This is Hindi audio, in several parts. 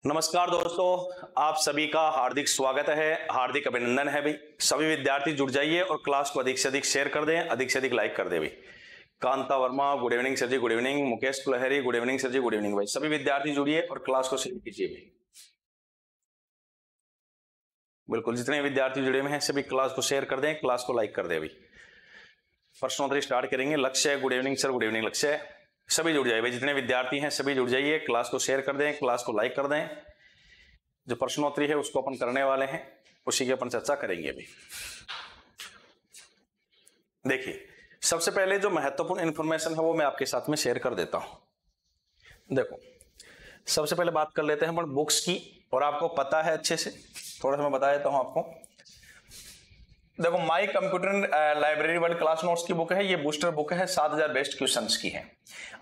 नमस्कार दोस्तों, आप सभी का हार्दिक स्वागत है, हार्दिक अभिनंदन है भाई। सभी विद्यार्थी जुड़ जाइए और क्लास को अधिक से अधिक शेयर कर दें, अधिक से अधिक लाइक कर दें भाई। Kanta Verma good evening sir ji, good evening. Mukesh Kulhari good evening sir ji, good evening भाई। सभी विद्यार्थी जुड़िए और क्लास को शेयर कीजिए भाई। बिल्कुल, जितने विद्यार्थी जुड़े हुए हैं सभी क्लास को शेयर कर दें, क्लास को लाइक कर दें भाई। प्रश्नोत्तरी स्टार्ट करेंगे। लक्ष्य good evening sir, good evening लक्ष्य। सभी जुड़ जाइए भाई, जितने विद्यार्थी हैं सभी जुड़ जाइए, क्लास को शेयर कर दें, क्लास को लाइक कर दें। जो प्रश्नोत्तरी है उसको अपन करने वाले हैं, उसी की अपन चर्चा करेंगे अभी। देखिए, सबसे पहले जो महत्वपूर्ण इंफॉर्मेशन है वो मैं आपके साथ में शेयर कर देता हूं। देखो, सबसे पहले बात कर लेते हैं अपन बुक्स की, और आपको पता है अच्छे से, थोड़ा सा मैं बता देता हूं आपको। देखो, my computer library world class notes की बुक है, ये बूस्टर बुक है, 7000 बेस्ट क्वेश्चंस की है।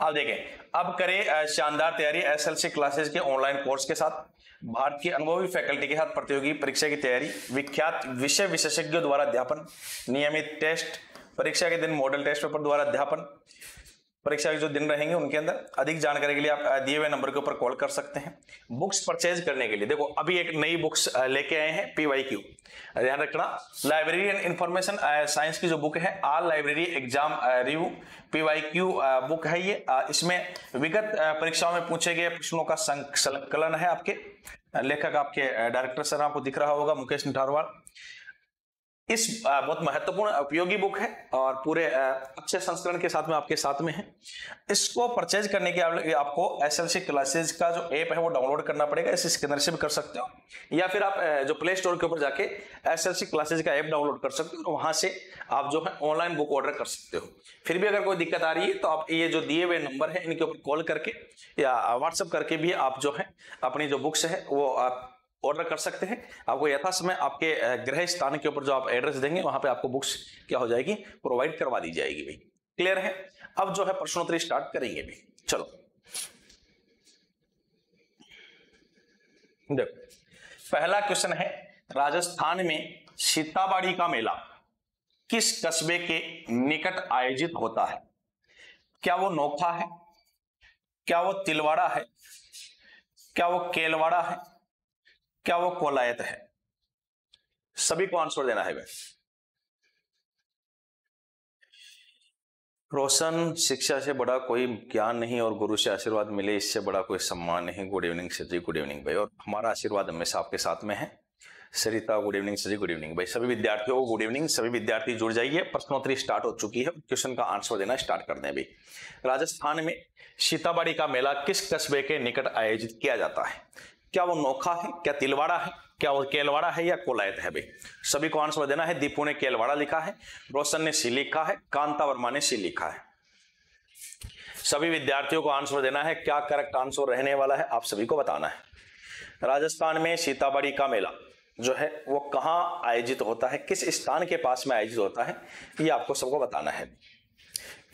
अब देखें, अब करें शानदार तैयारी एसएलसी क्लासेस के ऑनलाइन कोर्स के साथ, भारत की अनुभवी फैकल्टी के साथ प्रतियोगी परीक्षा की तैयारी, विख्यात विषय विशेषज्ञों द्वारा अध्यापन, नियमित टेस्ट, परीक्षा के दिन मॉडल टेस्ट पेपर द्वारा अध्यापन, परीक्षा के जो दिन रहेंगे उनके अंदर। अधिक जानकारी के लिए आप दिए हुए नंबर के ऊपर कॉल कर सकते हैं। बुक्स परचेज करने के लिए देखो, अभी एक नई बुक्स लेके आए हैं, PYQ, ध्यान रखना। लाइब्रेरी एंड इंफॉर्मेशन साइंस की जो बुक है, all library exam review PYQ book है ये। इसमें विगत परीक्षाओं में पूछे गए प्रश्नों का संकलन है। आपके लेखक, आपके डायरेक्टर सर आपको दिख रहा होगा, मुकेश निठारवाल। इस बहुत महत्वपूर्ण उपयोगी बुक है और पूरे अच्छे संस्करण के साथ में आपके साथ में है। इसको परचेज करने के लिए आपको एसएलसी क्लासेज का जो ऐप है वो डाउनलोड करना पड़ेगा। इस स्कैनर से भी कर सकते हो, या फिर आप जो प्ले स्टोर के ऊपर जाके एसएलसी क्लासेज का ऐप डाउनलोड कर सकते हो, वहां से आप जो है ऑनलाइन बुक ऑर्डर कर सकते हो। फिर भी अगर कोई दिक्कत आ रही है तो आप ये जो दिए हुए नंबर है इनके ऊपर कॉल करके या व्हाट्सएप करके भी आप जो है अपनी जो बुक्स है वो आप ऑर्डर कर सकते हैं। आपको यथा समय आपके गृह स्थान के ऊपर जो आप एड्रेस देंगे वहां पे आपको बुक्स क्या हो जाएगी, प्रोवाइड करवा दी जाएगी भाई। क्लियर है? अब जो है प्रश्नोत्तरी स्टार्ट करेंगे भाई। चलो देखो, पहला क्वेश्चन है, राजस्थान में सीताबाड़ी का मेला किस कस्बे के निकट आयोजित होता है? क्या वो नोखा है, क्या वो तिलवाड़ा है, क्या वो केलवाड़ा है, क्या वो कोलायत है? सभी को आंसर देना है भाई। रोशन, शिक्षा से बड़ा कोई ज्ञान नहीं और गुरु से आशीर्वाद मिले इससे बड़ा कोई सम्मान नहीं। Good evening sir ji, good evening भाई। और हमारा आशीर्वाद हमेशा आपके साथ में है। सरिता good evening sir ji, good evening भाई। सभी विद्यार्थियों को गुड इवनिंग। सभी विद्यार्थी जुड़ जाइए, प्रश्नोत्तरी स्टार्ट हो चुकी है, क्वेश्चन का आंसर देना स्टार्ट कर दें भाई। राजस्थान में सीताबाड़ी का मेला किस कस्बे के निकट आयोजित किया जाता है? क्या वो नोखा है, क्या तिलवाड़ा है, क्या वो केलवाड़ा है, या कोलायत है भाई? सभी को आंसर देना है। दीपू ने केलवाड़ा लिखा है, रोशन ने सी लिखा है, कांता वर्मा ने सी लिखा है। सभी विद्यार्थियों को आंसर देना है। क्या करेक्ट आंसर रहने वाला है आप सभी को बताना है। राजस्थान में सीताबाड़ी का मेला जो है वो कहां आयोजित होता है, किस स्थान के पास में आयोजित होता है, ये आपको सबको बताना है।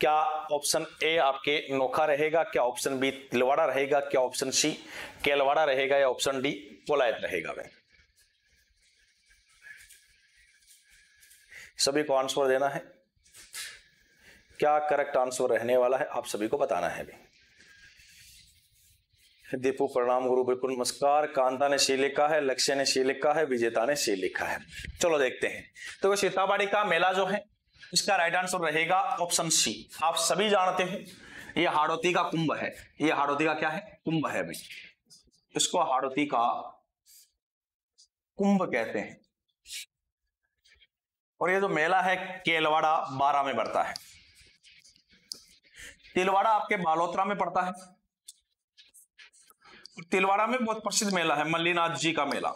क्या ऑप्शन ए आपके नोखा रहेगा, क्या ऑप्शन बी तिलवाड़ा रहेगा, क्या ऑप्शन सी केलवाड़ा रहेगा, या ऑप्शन डी कोलायत रहेगा भाई? सभी को आंसर देना है। क्या करेक्ट आंसर रहने वाला है आप सभी को बताना है भाई। दीपू प्रणाम गुरु, बिल्कुल नमस्कार। कांता ने सी लिखा है, लक्ष्य ने सी लिखा है, विजेता ने सी लिखा है। चलो देखते हैं। तो सीताबाड़ी का मेला जो है इसका राइट आंसर रहेगा ऑप्शन सी। आप सभी जानते हैं ये हाड़ौती का कुंभ है। ये हाड़ौती का क्या है? कुंभ है भाई। इसको हाड़ौती का कुंभ कहते हैं। और ये जो मेला है केलवाड़ा बारा में पड़ता है। तिलवाड़ा आपके बालोतरा में पड़ता है। तिलवाड़ा में बहुत प्रसिद्ध मेला है मल्लीनाथ जी का मेला।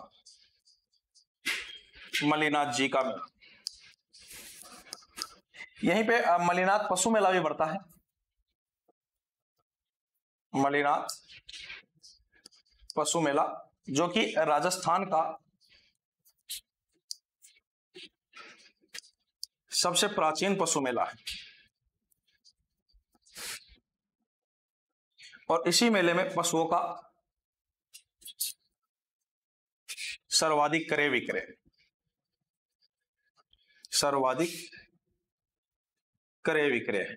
मल्लीनाथ जी का मेला, यहीं पे मल्लीनाथ पशु मेला भी पड़ता है। मल्लीनाथ पशु मेला जो कि राजस्थान का सबसे प्राचीन पशु मेला है। और इसी मेले में पशुओं का सर्वाधिक क्रय विक्रय, सर्वाधिक क्रय विक्रय है।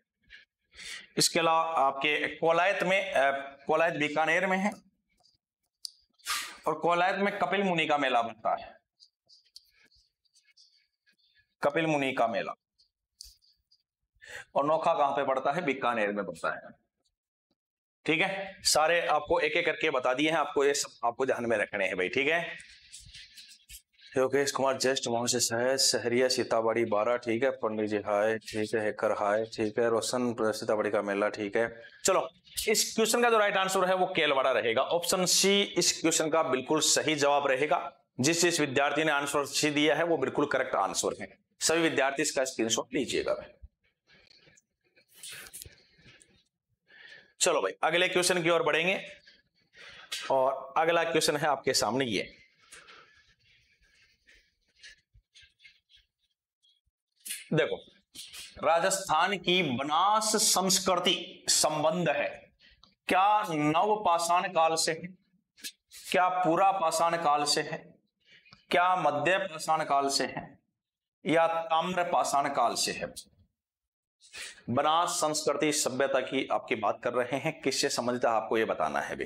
इसके अलावा आपके कोलायत में, कोलायत बीकानेर में है, और कोलायत में कपिल मुनि का मेला बनता है, कपिल मुनि का मेला। और नोखा कहां पे पड़ता है? बीकानेर में पड़ता है। ठीक है, सारे आपको एक एक करके बता दिए हैं, आपको ये सब आपको ध्यान में रखने हैं भाई। ठीक है, योगेश कुमार जस्ट मोहन से सहरिया सीताबाड़ी 12। ठीक है, पंडित जी हाय। ठीक है, हैकर हाय। ठीक है, रोशन सीताबाड़ी का मेला। ठीक है, चलो इस क्वेश्चन का जो राइट आंसर है वो केलवाड़ा रहेगा। ऑप्शन सी इस क्वेश्चन का बिल्कुल सही जवाब रहेगा। जिस विद्यार्थी ने आंसर सी दिया है वो बिल्कुल करेक्ट आंसर है। सभी विद्यार्थी इसका स्क्रीनशॉट लीजिएगा भाई। चलो भाई अगले क्वेश्चन की ओर बढ़ेंगे और अगला क्वेश्चन है आपके सामने ये। देखो, राजस्थान की बनास संस्कृति संबंध है, क्या नव पाषाण काल से है, क्या पूरा पाषाण काल से है, क्या मध्य पाषाण काल से है, या ताम्र पाषाण काल से है? बनास संस्कृति सभ्यता की आपकी बात कर रहे हैं, किससे संबंधित आपको यह बताना है भी।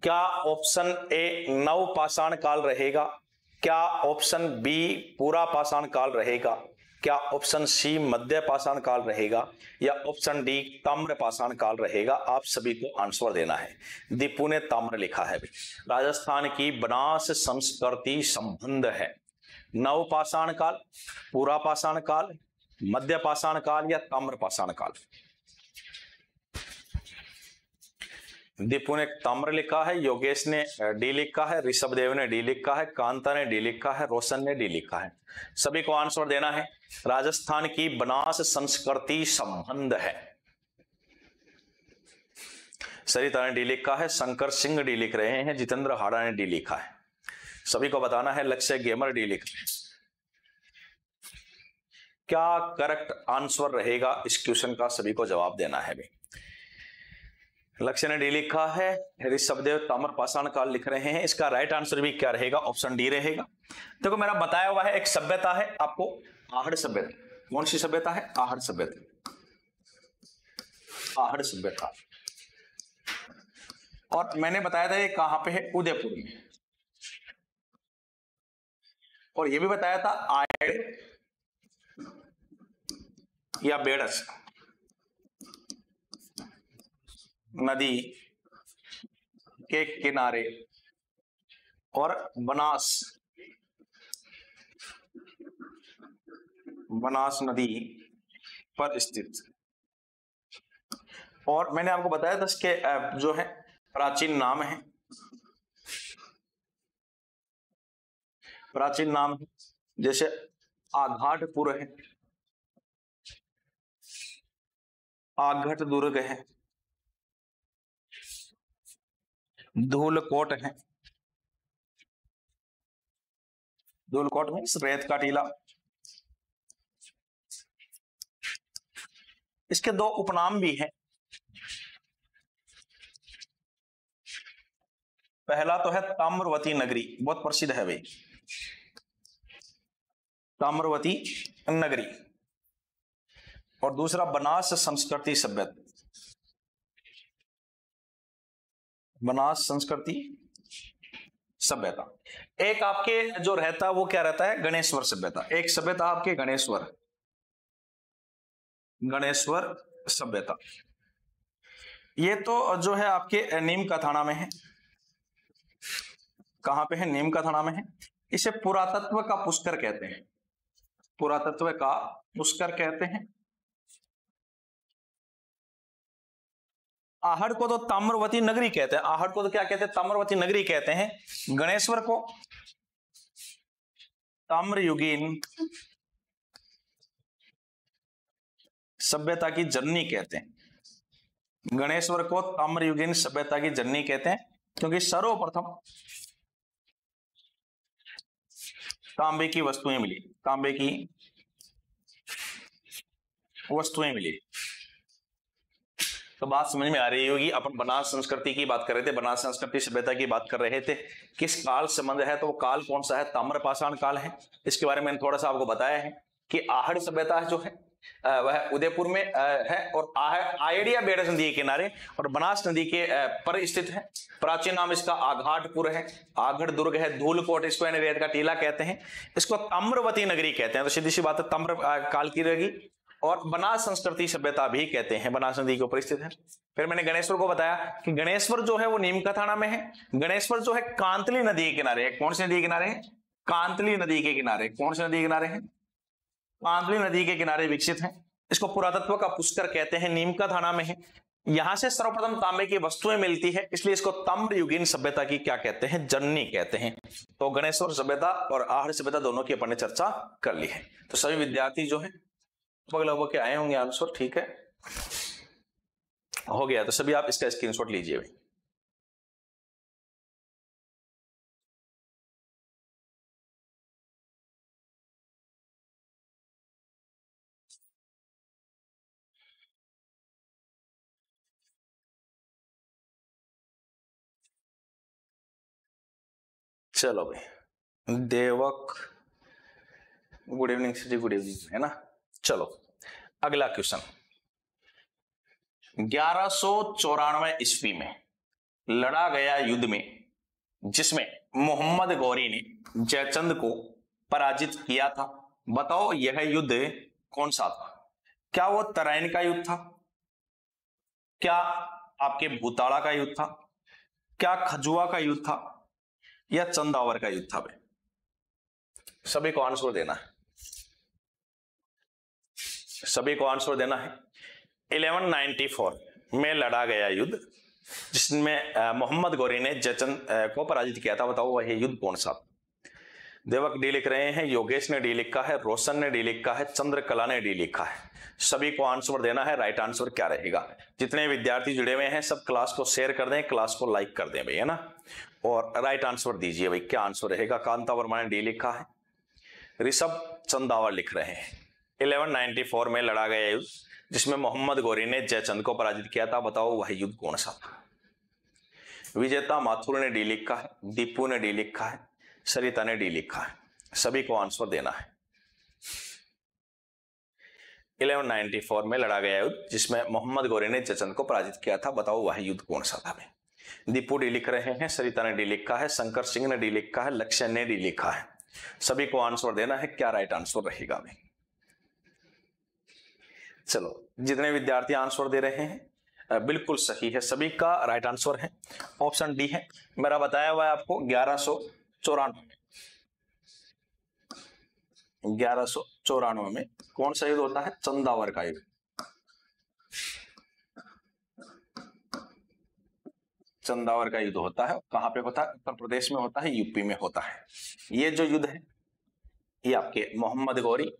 क्या ऑप्शन ए नव पाषाण काल रहेगा, क्या ऑप्शन बी पूरा पाषाण काल रहेगा, क्या ऑप्शन सी मध्य पाषाण काल रहेगा, या ऑप्शन डी ताम्र पाषाण काल रहेगा? आप सभी को आंसर देना है। दीपू ने ताम्र लिखा है। राजस्थान की बनास संस्कृति संबंध है, नव पाषाण काल, पूरा पाषाण काल, मध्य पाषाण काल या ताम्र पाषाण काल? दीपू ने ताम्र लिखा है, योगेश ने डी लिखा है, ऋषभ देव ने डी लिखा है, कांता ने डी लिखा है, रोशन ने डी लिखा है। सभी को आंसर देना है। राजस्थान की बनास संस्कृति संबंध है। सरिता ने डी लिखा है, शंकर सिंह डी लिख रहे हैं, जितेंद्र हाड़ा ने डी लिखा है। सभी को बताना है। लक्ष्य गेमर डी लिख रहे हैं। क्या करेक्ट आंसर रहेगा इस क्वेश्चन का? सभी को जवाब देना है भाई। लक्ष्य ने डी लिखा है, ऋषभ देव ताम्र पाषाण काल लिख रहे हैं। इसका राइट आंसर भी क्या रहेगा? ऑप्शन डी रहेगा। देखो मेरा बताया हुआ है, एक सभ्यता है आपको आहड़ सभ्यता। कौन सी सभ्यता है? आहड़ सभ्यता। आहड़ सभ्यता। और मैंने बताया था ये कहां पे है? उदयपुर में। और ये भी बताया था आयड़ या बेड़स नदी के किनारे और बनास नदी पर स्थित। और मैंने आपको बताया था इसके जो है प्राचीन नाम है, प्राचीन नाम है जैसे आघाटपुर है, आघट दुर्ग है, धूलकोट है, धूलकोट में रेत का टीला। इसके दो उपनाम भी हैं। पहला तो है ताम्रवती नगरी, बहुत प्रसिद्ध है भाई, ताम्रवती नगरी। और दूसरा बनास संस्कृति सभ्यता, बनास संस्कृति सभ्यता। एक आपके जो रहता है वो क्या रहता है? गणेश्वर सभ्यता। एक सभ्यता आपके गणेश्वर, गणेश्वर सभ्यता। ये तो जो है आपके नीम का थाना में है। कहां पे है? नीम का थाना में है। इसे पुरातत्व का पुष्कर कहते हैं, पुरातत्व का पुष्कर कहते हैं। आहड़ को तो ताम्रवती नगरी कहते हैं। आहड़ को तो क्या कहते हैं? ताम्रवती नगरी कहते हैं। गणेश्वर को ताम्रयुगीन सभ्यता की जननी कहते हैं। गणेश्वर को ताम्रयुगीन सभ्यता की जननी कहते हैं क्योंकि सर्वप्रथम तांबे की वस्तुएं मिली, तांबे की वस्तुएं मिली। तो बात समझ में आ रही होगी। अपन बनास संस्कृति की बात कर रहे थे, बनास संस्कृति सभ्यता की बात कर रहे थे। किस काल संबंध है? तो वो काल कौन सा है? ताम्र पाषाण काल है। इसके बारे में थोड़ा सा आपको बताया है कि आहड़ सभ्यता जो है वह उदयपुर में है और आयडिया बेडस नदी के किनारे और बनास नदी के पर स्थित है। प्राचीन नाम इसका आघाटपुर है, आघड़ दुर्ग है, धूलकोट इसको रेत का टीला कहते हैं, इसको ताम्रवती नगरी कहते हैं। तो सीधी सी बात है, ताम्र काल की रहेगी। और बनास संस्कृति सभ्यता भी कहते हैं, बनास नदी के ऊपर स्थित है। फिर मैंने गणेश्वर को बताया कि गणेश्वर जो है वो नीमका थाना में है। गणेश्वर जो है कांतली नदी के किनारे है। कौन सी नदी के किनारे है? कांतली नदी के किनारे। कौन सी नदी के किनारे है? कांतली नदी के किनारे विकसित है। इसको पुरातत्व का पुष्कर कहते हैं, नीमका थाना में है। यहां से सर्वप्रथम तांबे की वस्तुएं मिलती है, इसलिए इसको ताम्रयुगीन सभ्यता की क्या कहते हैं? जननी कहते हैं। तो गणेश्वर सभ्यता और आहड़ सभ्यता दोनों की अपन ने चर्चा कर ली है। तो सभी विद्यार्थी जो है लगभग के आए होंगे आंसर। ठीक है, हो गया। तो सभी आप इसका स्क्रीनशॉट लीजिए भाई। चलो भाई, देवक गुड इवनिंग जी, गुड इवनिंग है ना। चलो अगला क्वेश्चन। 1194 ईस्वी में लड़ा गया युद्ध में जिसमें मोहम्मद गौरी ने जयचंद को पराजित किया था, बताओ यह युद्ध कौन सा था? क्या वो तराइन का युद्ध था? क्या आपके भूताड़ा का युद्ध था? क्या खजुआ का युद्ध था? या चंदावर का युद्ध था? भाई सभी को आंसर देना है, सभी को आंसर देना है। 1194 में लड़ा गया युद्ध जिसमें मोहम्मद गौरी ने जयचंद को पराजित किया था, बताओ वह युद्ध कौन सा? देवक डी लिख रहे हैं, योगेश ने डी लिखा है, रोशन ने डी लिखा है, चंद्रकला ने डी लिखा है। सभी को आंसर देना है। राइट आंसर क्या रहेगा? जितने विद्यार्थी जुड़े हुए हैं सब क्लास को शेयर कर दें, क्लास को लाइक कर दें भाई, है ना। और राइट आंसर दीजिए भाई, क्या आंसर रहेगा? कांता वर्मा ने डी लिखा है, ऋषभ चंदावर लिख रहे हैं। 1194 में लड़ा गया युद्ध जिसमें मोहम्मद गौरी ने जयचंद को पराजित किया था, बताओ वह युद्ध कौन सा था? विजेता माथुर ने डी लिखा है, दीपू ने डी लिखा है, सरिता ने डी लिखा है। सभी को आंसर देना है। 1194 में लड़ा गया युद्ध जिसमें मोहम्मद गौरी ने जयचंद को पराजित किया था, बताओ वह युद्ध कौन सा था? दीपू डी लिख रहे हैं, सरिता ने डी लिखा है, शंकर सिंह ने डी लिखा है, लक्ष्य ने डी लिखा है। सभी को आंसर देना है, क्या राइट आंसर रहेगा भाई? चलो जितने विद्यार्थी आंसर दे रहे हैं बिल्कुल सही है, सभी का राइट आंसर है ऑप्शन डी है। मेरा बताया हुआ है आपको 1194 में कौन सा युद्ध होता है? चंदावर का युद्ध। चंदावर का युद्ध होता है। कहां पे होता है? उत्तर प्रदेश में होता है, यूपी में होता है। ये जो युद्ध है ये आपके मोहम्मद गौरी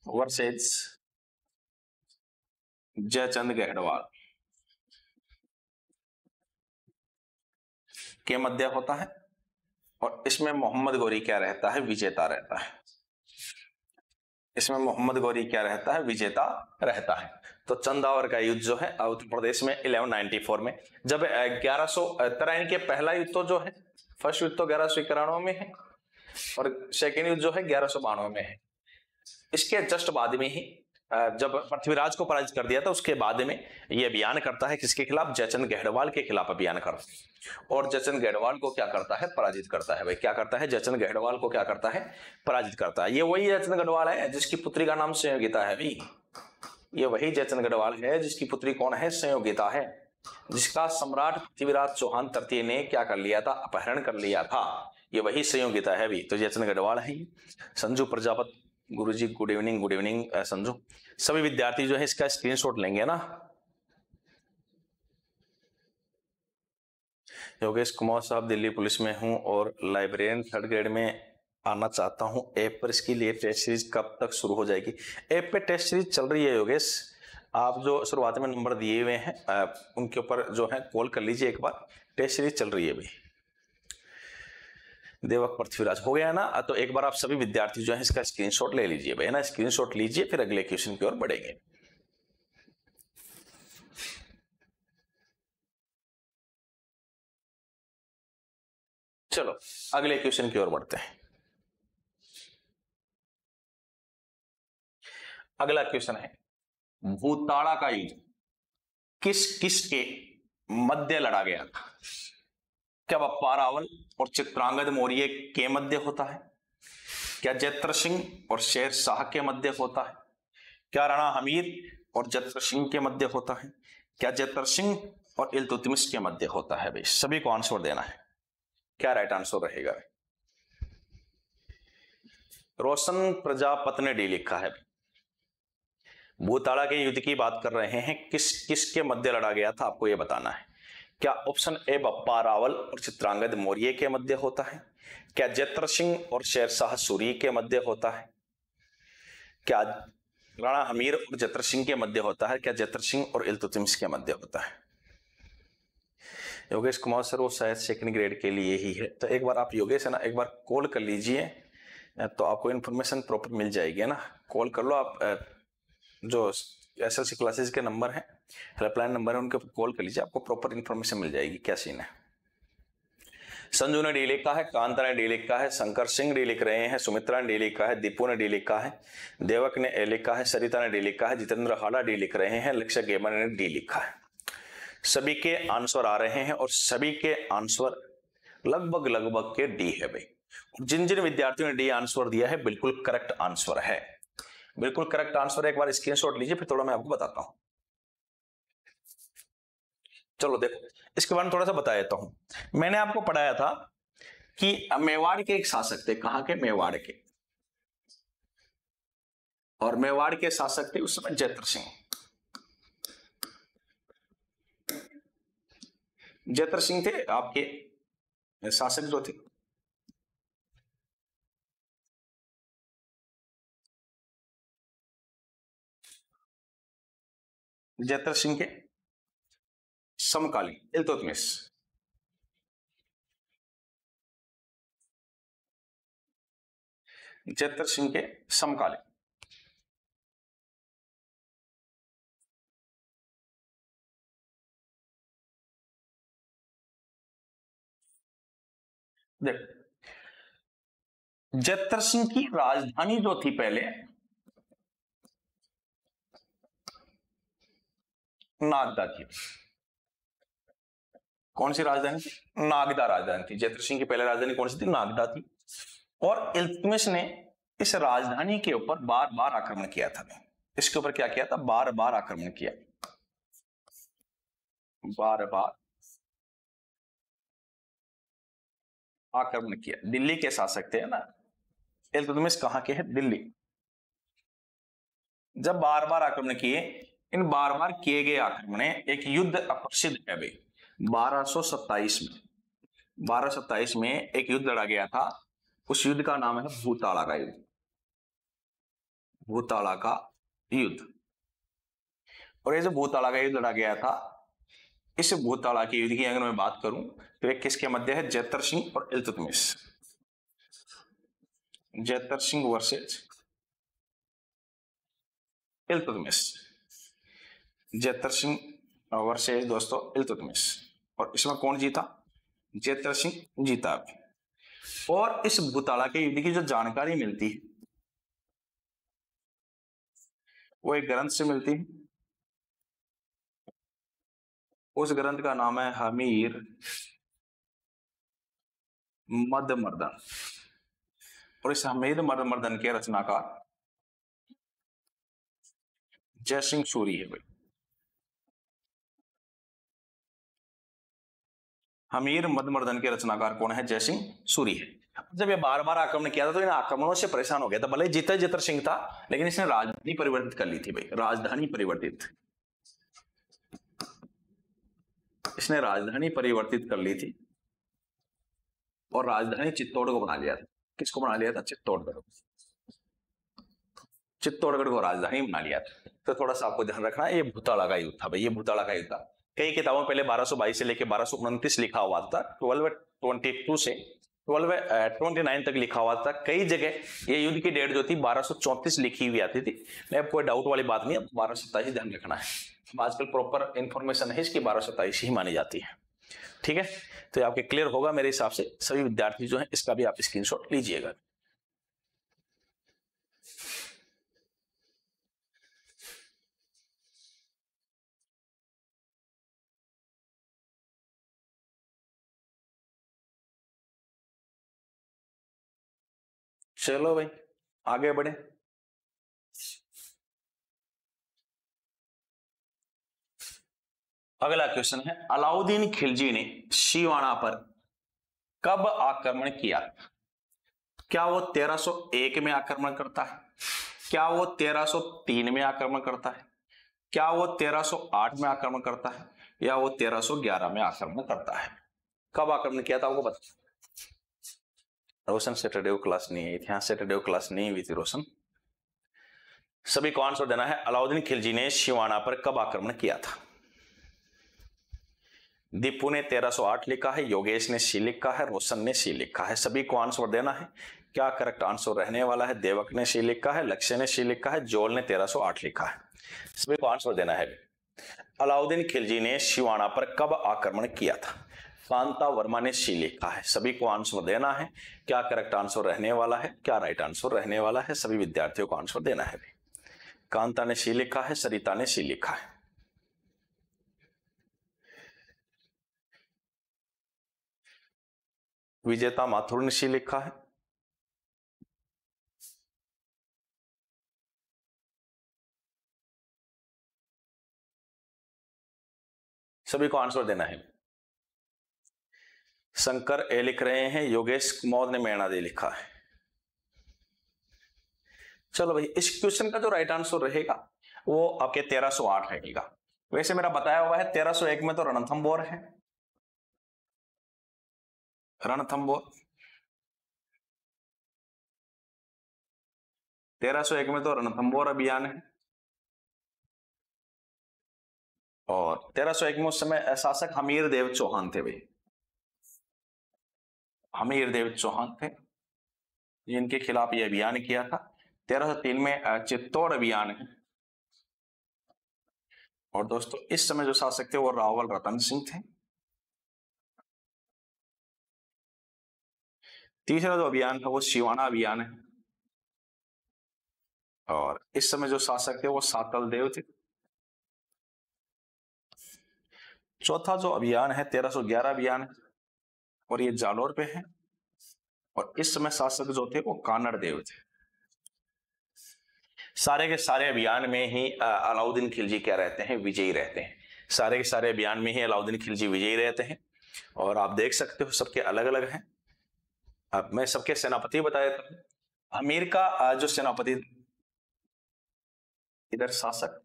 वर्सेस जयचंद गढ़वाल के मध्य होता है और इसमें मोहम्मद गौरी क्या रहता है? विजेता रहता है। इसमें मोहम्मद गौरी क्या रहता है? विजेता रहता है। तो चंदावर का युद्ध जो है उत्तर प्रदेश में 1194 में, जब 1193 के पहला युद्ध तो जो है, फर्स्ट युद्ध तो 1191 में है और सेकेंड युद्ध जो है 1192 में है। इसके जस्ट बाद में ही जब पृथ्वीराज को पराजित कर दिया था उसके बाद में ये अभियान करता है, किसके खिलाफ? जयचंद गढ़वाल के खिलाफ अभियान करता है और जयचंद गढ़वाल को क्या करता है? पराजित करता है। भाई क्या करता है? जयचंद गढ़वाल को क्या करता है? पराजित करता है। ये वही जयचंद गढ़वाल है जिसकी पुत्री का नाम संयोगिता है भाई। ये वही जयचंद गढ़वाल है जिसकी पुत्री कौन है? संयोगिता है, जिसका सम्राट पृथ्वीराज चौहान तृतीय ने क्या कर लिया था? अपहरण कर लिया था। ये वही संयोगिता है भी। तो जयचंद गढ़वाल है। संजू प्रजापत गुरुजी good evening, good evening Sanju. सभी विद्यार्थी जो है इसका स्क्रीनशॉट लेंगे ना। योगेश कुमार साहब, दिल्ली पुलिस में हूं और लाइब्रेरियन 3rd ग्रेड में आना चाहता हूं। ऐप पर इसकी लिए टेस्ट सीरीज कब तक शुरू हो जाएगी? ऐप पे टेस्ट सीरीज चल रही है योगेश। आप जो शुरुआत में नंबर दिए हुए हैं उनके ऊपर जो है कॉल कर लीजिए एक बार। टेस्ट सीरीज चल रही है भाई। देवक पृथ्वीराज हो गया ना। तो एक बार आप सभी विद्यार्थी जो है इसका स्क्रीनशॉट ले लीजिए भाई, है ना। स्क्रीनशॉट लीजिए, फिर अगले क्वेश्चन की ओर बढ़ेंगे। चलो अगले क्वेश्चन की ओर बढ़ते हैं। अगला क्वेश्चन है, भूताड़ा का युद्ध किस किस के मध्य लड़ा गया था? क्या बप्पा रावल और चित्रांगद मौर्य के मध्य होता है? क्या जैत्र सिंह और शेर शाह के मध्य होता है? क्या राणा हमीर और जैत्र सिंह के मध्य होता है? क्या जैत्र सिंह और इल्तुतमिश के मध्य होता है? भाई सभी को आंसर देना है, क्या राइट आंसर रहेगा? रोशन प्रजापत ने डी लिखा है। भूताड़ा के युद्ध की बात कर रहे हैं, किस किस के मध्य लड़ा गया था आपको यह बताना है। क्या ऑप्शन ए बप्पा रावल और चित्रांगद मौर्य के मध्य होता है? क्या जैत्र सिंह और शेर शाह सूरी के मध्य होता है? क्या राणा हमीर और जैत्र सिंह के मध्य होता है? क्या जैत्र सिंह और इल्तुतमिश के मध्य होता है? योगेश कुमार सर वो शायद सेकंड ग्रेड के लिए ही है, तो एक बार आप योगेश है ना एक बार कॉल कर लीजिए तो आपको इन्फॉर्मेशन प्रॉपर मिल जाएगी, है ना। कॉल कर लो आप, जो एसएलसी क्लासेस के नंबर हैं, हेल्पलाइन नंबर है, उनके ऊपर कॉल कर लीजिए, आपको प्रॉपर इन्फॉर्मेशन मिल जाएगी क्या सीन है। संजू ने डी लिखा है, कांता ने डी लिखा है, शंकर सिंह डी लिख रहे हैं, सुमित्रा ने डी लिखा है, दीपू ने डी लिखा है, देवक ने ए लिखा है, सरिता ने डी लिखा है, जितेंद्र हाड़ा डी लिख रहे हैं, लक्ष्य गेमर ने डी लिखा है। सभी के आंसर आ रहे हैं और सभी के आंसर लगभग के डी है भाई। जिन जिन विद्यार्थियों ने डी आंसर दिया है बिल्कुल करेक्ट आंसर है, बिल्कुल करेक्ट आंसर। एक बार स्क्रीनशॉट लीजिए, फिर थोड़ा मैं आपको बताता हूं। चलो देखो, इसके बारे में थोड़ा सा बता देता हूं। मैंने आपको पढ़ाया था कि मेवाड़ के एक शासक थे, कहां के? मेवाड़ के। और मेवाड़ के शासक थे उस समय जैत्र सिंह। जैत्र सिंह थे आपके शासक जो थे। जैत्र सिंह के समकालीन इल्तुतमिश। जैत्र सिंह के समकालीन। देख, जैत्र सिंह की राजधानी जो थी पहले नागदा थी। कौन सी राजधानी थी? नागदा राजधानी थी। जैत्र सिंह की पहले राजधानी कौन सी थी? नागदा थी। और इल्तुतमिश ने इस राजधानी के ऊपर बार बार आक्रमण किया था। इसके ऊपर क्या किया था? बार बार आक्रमण किया, बार बार आक्रमण किया। दिल्ली के शासक थे ना इल्तुतमिश, कहां के हैं? दिल्ली। जब बार बार आक्रमण किए, इन बार बार किए गए आक्रमण, एक युद्ध अप्रसिद्ध है भाई। 1227 में एक युद्ध लड़ा गया था, उस युद्ध का नाम है भूताड़ा का युद्ध। भूताड़ा का युद्ध। और ये जो भूताड़ा का युद्ध लड़ा गया था, इस भूताड़ा के युद्ध की अगर मैं बात करूं तो एक किसके मध्य है? जैत्र सिंह और इल्तुतमिश। जैत्र सिंह वर्सेस इल्तुतमिश। जैत्र सिंह वर्सेस दोस्तों इल्तुतमिश। और इसमें कौन जीता? जैत्र सिंह जीता। और इस भूताड़ा के युद्ध की जो जानकारी मिलती है वो एक ग्रंथ से मिलती है। उस ग्रंथ का नाम है हमीर मदमर्दन। और इस हमीर मदमर्दन के रचनाकार जयसिंह सूरी है भाई। हमीर मदमर्दन के रचनाकार कौन है? जयसिंह सूरी है। जब ये बार बार आक्रमण किया था तो इन आक्रमणों से परेशान हो गया था। भले जीता जैत्र सिंह था, लेकिन इसने राजधानी परिवर्तित कर ली थी भाई। राजधानी परिवर्तित, इसने राजधानी परिवर्तित कर ली थी और राजधानी चित्तौड़ को बना लिया था। किसको बना लिया था? चित्तौड़गढ़। चित्तौड़गढ़ को राजधानी बना लिया था। तो थोड़ा सा आपको ध्यान रखना है, ये भूताड़ा का युद्ध था भाई। ये भूताड़ा का युद्ध था। कई किताबों में पहले 1222 से लेकर 1229 लिखा हुआ था, 1222 से 1229 तक लिखा हुआ था। कई जगह ये युद्ध की डेट जो थी 1234 लिखी हुई आती थी। अब कोई डाउट वाली बात नहीं है, 1227 ध्यान रखना है। आजकल प्रॉपर इंफॉर्मेशन है इसकी, 1227 ही मानी जाती है। ठीक है, तो ये आपके क्लियर होगा मेरे हिसाब से। सभी विद्यार्थी जो है इसका भी आप स्क्रीनशॉट लीजिएगा। चलो भाई आगे बढ़े। अगला क्वेश्चन है, अलाउद्दीन खिलजी ने सिवाना पर कब आक्रमण किया? क्या वो 1301 में आक्रमण करता है, क्या वो 1303 में आक्रमण करता है, क्या वो 1308 में आक्रमण करता है, या वो 1311 में आक्रमण करता है? कब आक्रमण किया था आपको बता। रोशन सैटरडे को क्लास नहीं आई थी, हाँ सैटरडे को क्लास नहीं हुई थी रोशन। सभी को आंसर देना है। अलाउद्दीन खिलजी ने सिवाना पर कब आक्रमण किया था? दीपू ने 1308 लिखा है, योगेश ने सी लिखा है, रोशन ने सी लिखा है। सभी को आंसर देना है। क्या करेक्ट आंसर रहने वाला है? देवक ने सी लिखा है, लक्ष्य ने सी लिखा है, जोल ने 1308 लिखा है। सभी को आंसर देना है। अलाउद्दीन खिलजी ने सिवाना पर कब आक्रमण किया था? कांता वर्मा ने सी लिखा है। सभी को आंसर देना है। क्या करेक्ट आंसर रहने वाला है, क्या राइट आंसर रहने वाला है? सभी विद्यार्थियों को आंसर देना है। कांता ने सी लिखा है, सरिता ने सी लिखा है। विजेता माथुर ने सी लिखा है। सभी को आंसर देना है। शंकर ए लिख रहे हैं, योगेश कुमार ने मैना दे लिखा है। चलो भाई, इस क्वेश्चन का जो राइट आंसर रहेगा वो आपके 1308 रहेगा। वैसे मेरा बताया हुआ है 1301 में तो रणथंबोर है, रणथंबोर 1301 में तो रणथंबोर अभियान है। और 1301 में उस समय शासक हमीर देव चौहान थे भाई, हमीर देव चौहान थे जिनके खिलाफ यह अभियान किया था। 1303 में चित्तौड़ अभियान है। और दोस्तों इस समय जो शासक थे वो रावल रतन सिंह थे। तीसरा जो अभियान था वो सिवाना अभियान है। और इस समय जो शासक थे वो सातल देव थे। चौथा जो अभियान है 1311 अभियान है और ये जालोर पे है। और इस समय शासक जो थे वो कानड़ देव थे। सारे के सारे अभियान में ही अलाउद्दीन खिलजी क्या रहते हैं? विजयी रहते हैं। सारे के सारे अभियान में ही अलाउद्दीन खिलजी विजयी रहते हैं। और आप देख सकते हो सबके अलग अलग हैं। अब मैं सबके सेनापति बता देता हूं। अमीर का जो सेनापति, इधर शासक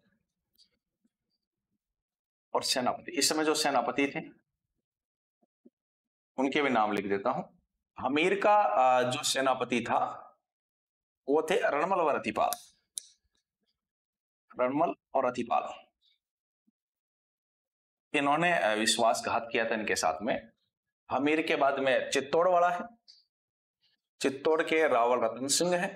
और सेनापति, इस समय जो सेनापति थे उनके भी नाम लिख देता हूं। अमीर का जो सेनापति था वो थे रणमल और रतिपाल, रणमल और रतिपाल। इन्होंने विश्वासघात किया था इनके साथ में। अमीर के बाद में चित्तौड़ वाला है, चित्तौड़ के रावल रतन सिंह है।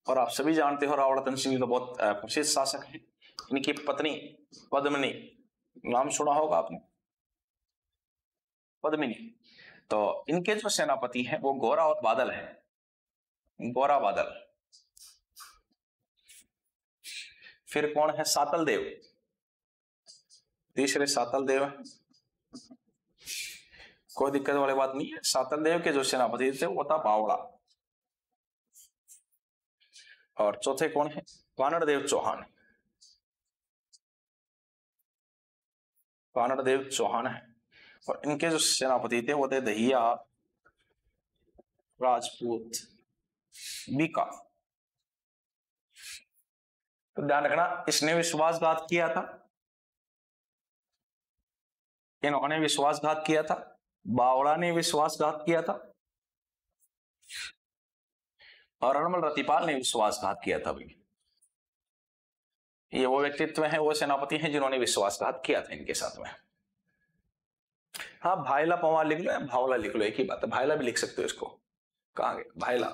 और आप सभी जानते हो रावल रतन सिंह तो बहुत प्रसिद्ध शासक है। इनकी पत्नी पद्मिनी, नाम सुना होगा आपने, पद्मिनी। तो इनके जो सेनापति हैं वो गोरा और बादल है, गोरा बादल। फिर कौन है? सातल देव, तीसरे सातल देव है। कोई दिक्कत वाली बात नहीं है। सातल देव के जो सेनापति थे वो था बावड़ा। और चौथे कौन है? कानड़ देव चौहान, कानड़ देव चौहान है। और इनके जो सेनापति थे वो थे दहिया राजपूत बीका। तो ध्यान रखना, इसने विश्वासघात किया था, इन्होंने विश्वासघात किया था, बावड़ा ने विश्वासघात किया था और रणमल रतिपाल ने विश्वासघात किया था। भाई ये वो व्यक्तित्व हैं, वो सेनापति हैं जिन्होंने विश्वासघात किया था इनके साथ में। हाँ भाईला पवार लिख लो या भावला लिख लो, एक ही बात है। भाईला भी लिख सकते हो इसको। कहाँ गए? भाईला